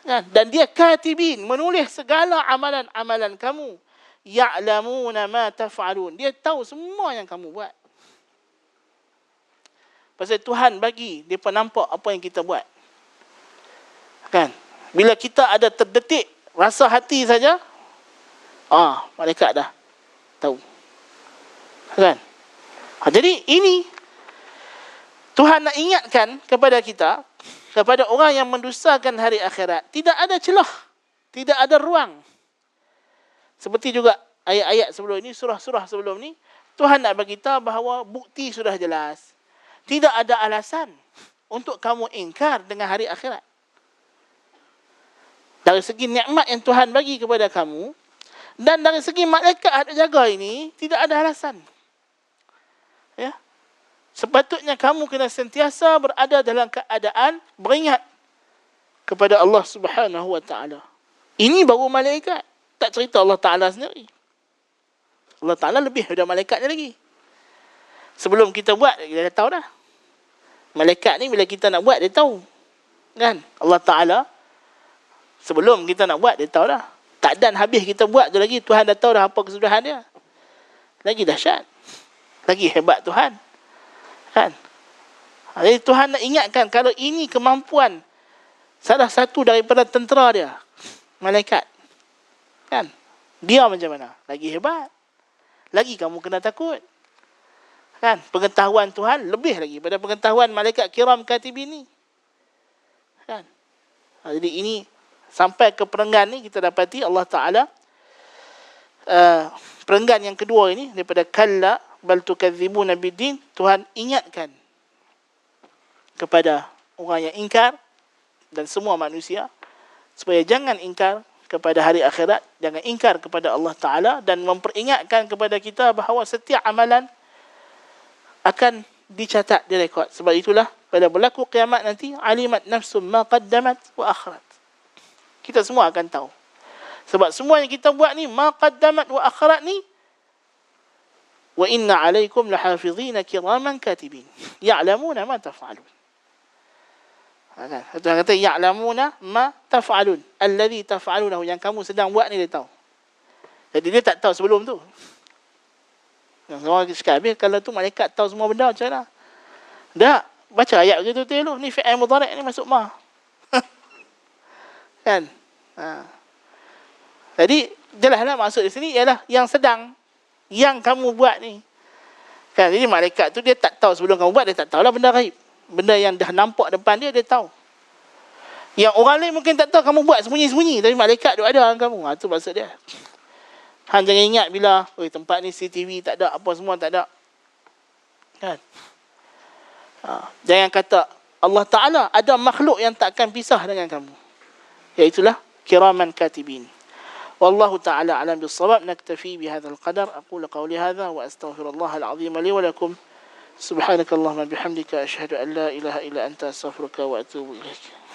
Kan? Dan dia katibin, menulis segala amalan-amalan kamu. Ya'lamuna ma taf'alun. Dia tahu semua yang kamu buat. Pasal Tuhan bagi dia nampak apa yang kita buat. Kan? Bila kita ada terdetik rasa hati saja, malaikat dah tahu. Kan? Jadi ini Tuhan nak ingatkan kepada kita, kepada orang yang mendustakan hari akhirat, tidak ada celah, tidak ada ruang. Seperti juga ayat-ayat sebelum ini, surah-surah sebelum ini, Tuhan nak bagi tahu bahawa bukti sudah jelas. Tidak ada alasan untuk kamu ingkar dengan hari akhirat. Dari segi nikmat yang Tuhan bagi kepada kamu, dan dari segi malaikat ada jaga ini, tidak ada alasan. Ya. Sepatutnya kamu kena sentiasa berada dalam keadaan beringat kepada Allah Subhanahu wa taala. Ini baru malaikat. Tak cerita Allah Taala sendiri. Allah Taala lebih daripada malaikatnya lagi. Sebelum kita buat, dia dah tahu dah. Malaikat ni bila kita nak buat, dia tahu. Kan? Allah Ta'ala, sebelum kita nak buat, dia tahu dah. Tak dan habis kita buat tu lagi, Tuhan dah tahu dah apa kesudahan dia. Lagi dahsyat. Lagi hebat Tuhan. Kan? Jadi Tuhan nak ingatkan, kalau ini kemampuan salah satu daripada tentera dia, malaikat. Kan? Dia macam mana? Lagi hebat. Lagi kamu kena takut. Kan? Pengetahuan Tuhan lebih lagi pada pengetahuan malaikat kiram katibin ni. Kan? Jadi ini sampai ke perenggan ni kita dapati Allah Ta'ala perenggan yang kedua ini daripada kalla bal tukadzibuna biddin, Tuhan ingatkan kepada orang yang ingkar dan semua manusia supaya jangan ingkar kepada hari akhirat, jangan ingkar kepada Allah Ta'ala, dan memperingatkan kepada kita bahawa setiap amalan akan dicatat, direkod. Sebab itulah pada berlaku kiamat nanti, alimat nafsum ma qaddamat wa akhirat. Kita semua akan tahu. Sebab semua yang kita buat ni, ma qaddamat wa akhirat ni, wa inna alaikum lahafizina kiraman katibin ya'lamuna ma taf'alun. Tuhan kata ya'lamuna ma taf'alun, alladhi taf'alunahu, yang kamu sedang buat ni dia tahu. Jadi dia tak tahu sebelum tu. Orang cakap, habis kalau tu malaikat tahu semua benda macam mana? Tak, baca ayat begitu tu. Ni fi'il mudhari' ni masuk ma. Kan? Jadi jelaslah maksud di sini ialah yang sedang, yang kamu buat ni. Kan? Jadi malaikat tu dia tak tahu sebelum kamu buat, dia tak tahulah benda gaib. Benda yang dah nampak depan dia, dia tahu. Yang orang lain mungkin tak tahu kamu buat sembunyi-sembunyi, tapi malaikat tu ada dalam kamu. Itu maksud dia. Han jangan ingat bila tempat ni CCTV tak ada, apa semua tak ada. Kan? Jangan kata Allah Ta'ala ada makhluk yang takkan pisah dengan kamu. Iaitulah kiraman katibin. Wallahu ta'ala alam bis-shawab. Naktafi bihadzal qadar. Aqulu qawli hadza wa astaghfirullahal azim li wa lakum. Subhanakallahumma bihamdika asyhadu an la ilaha illa anta astaghfiruka wa atubu ilaik.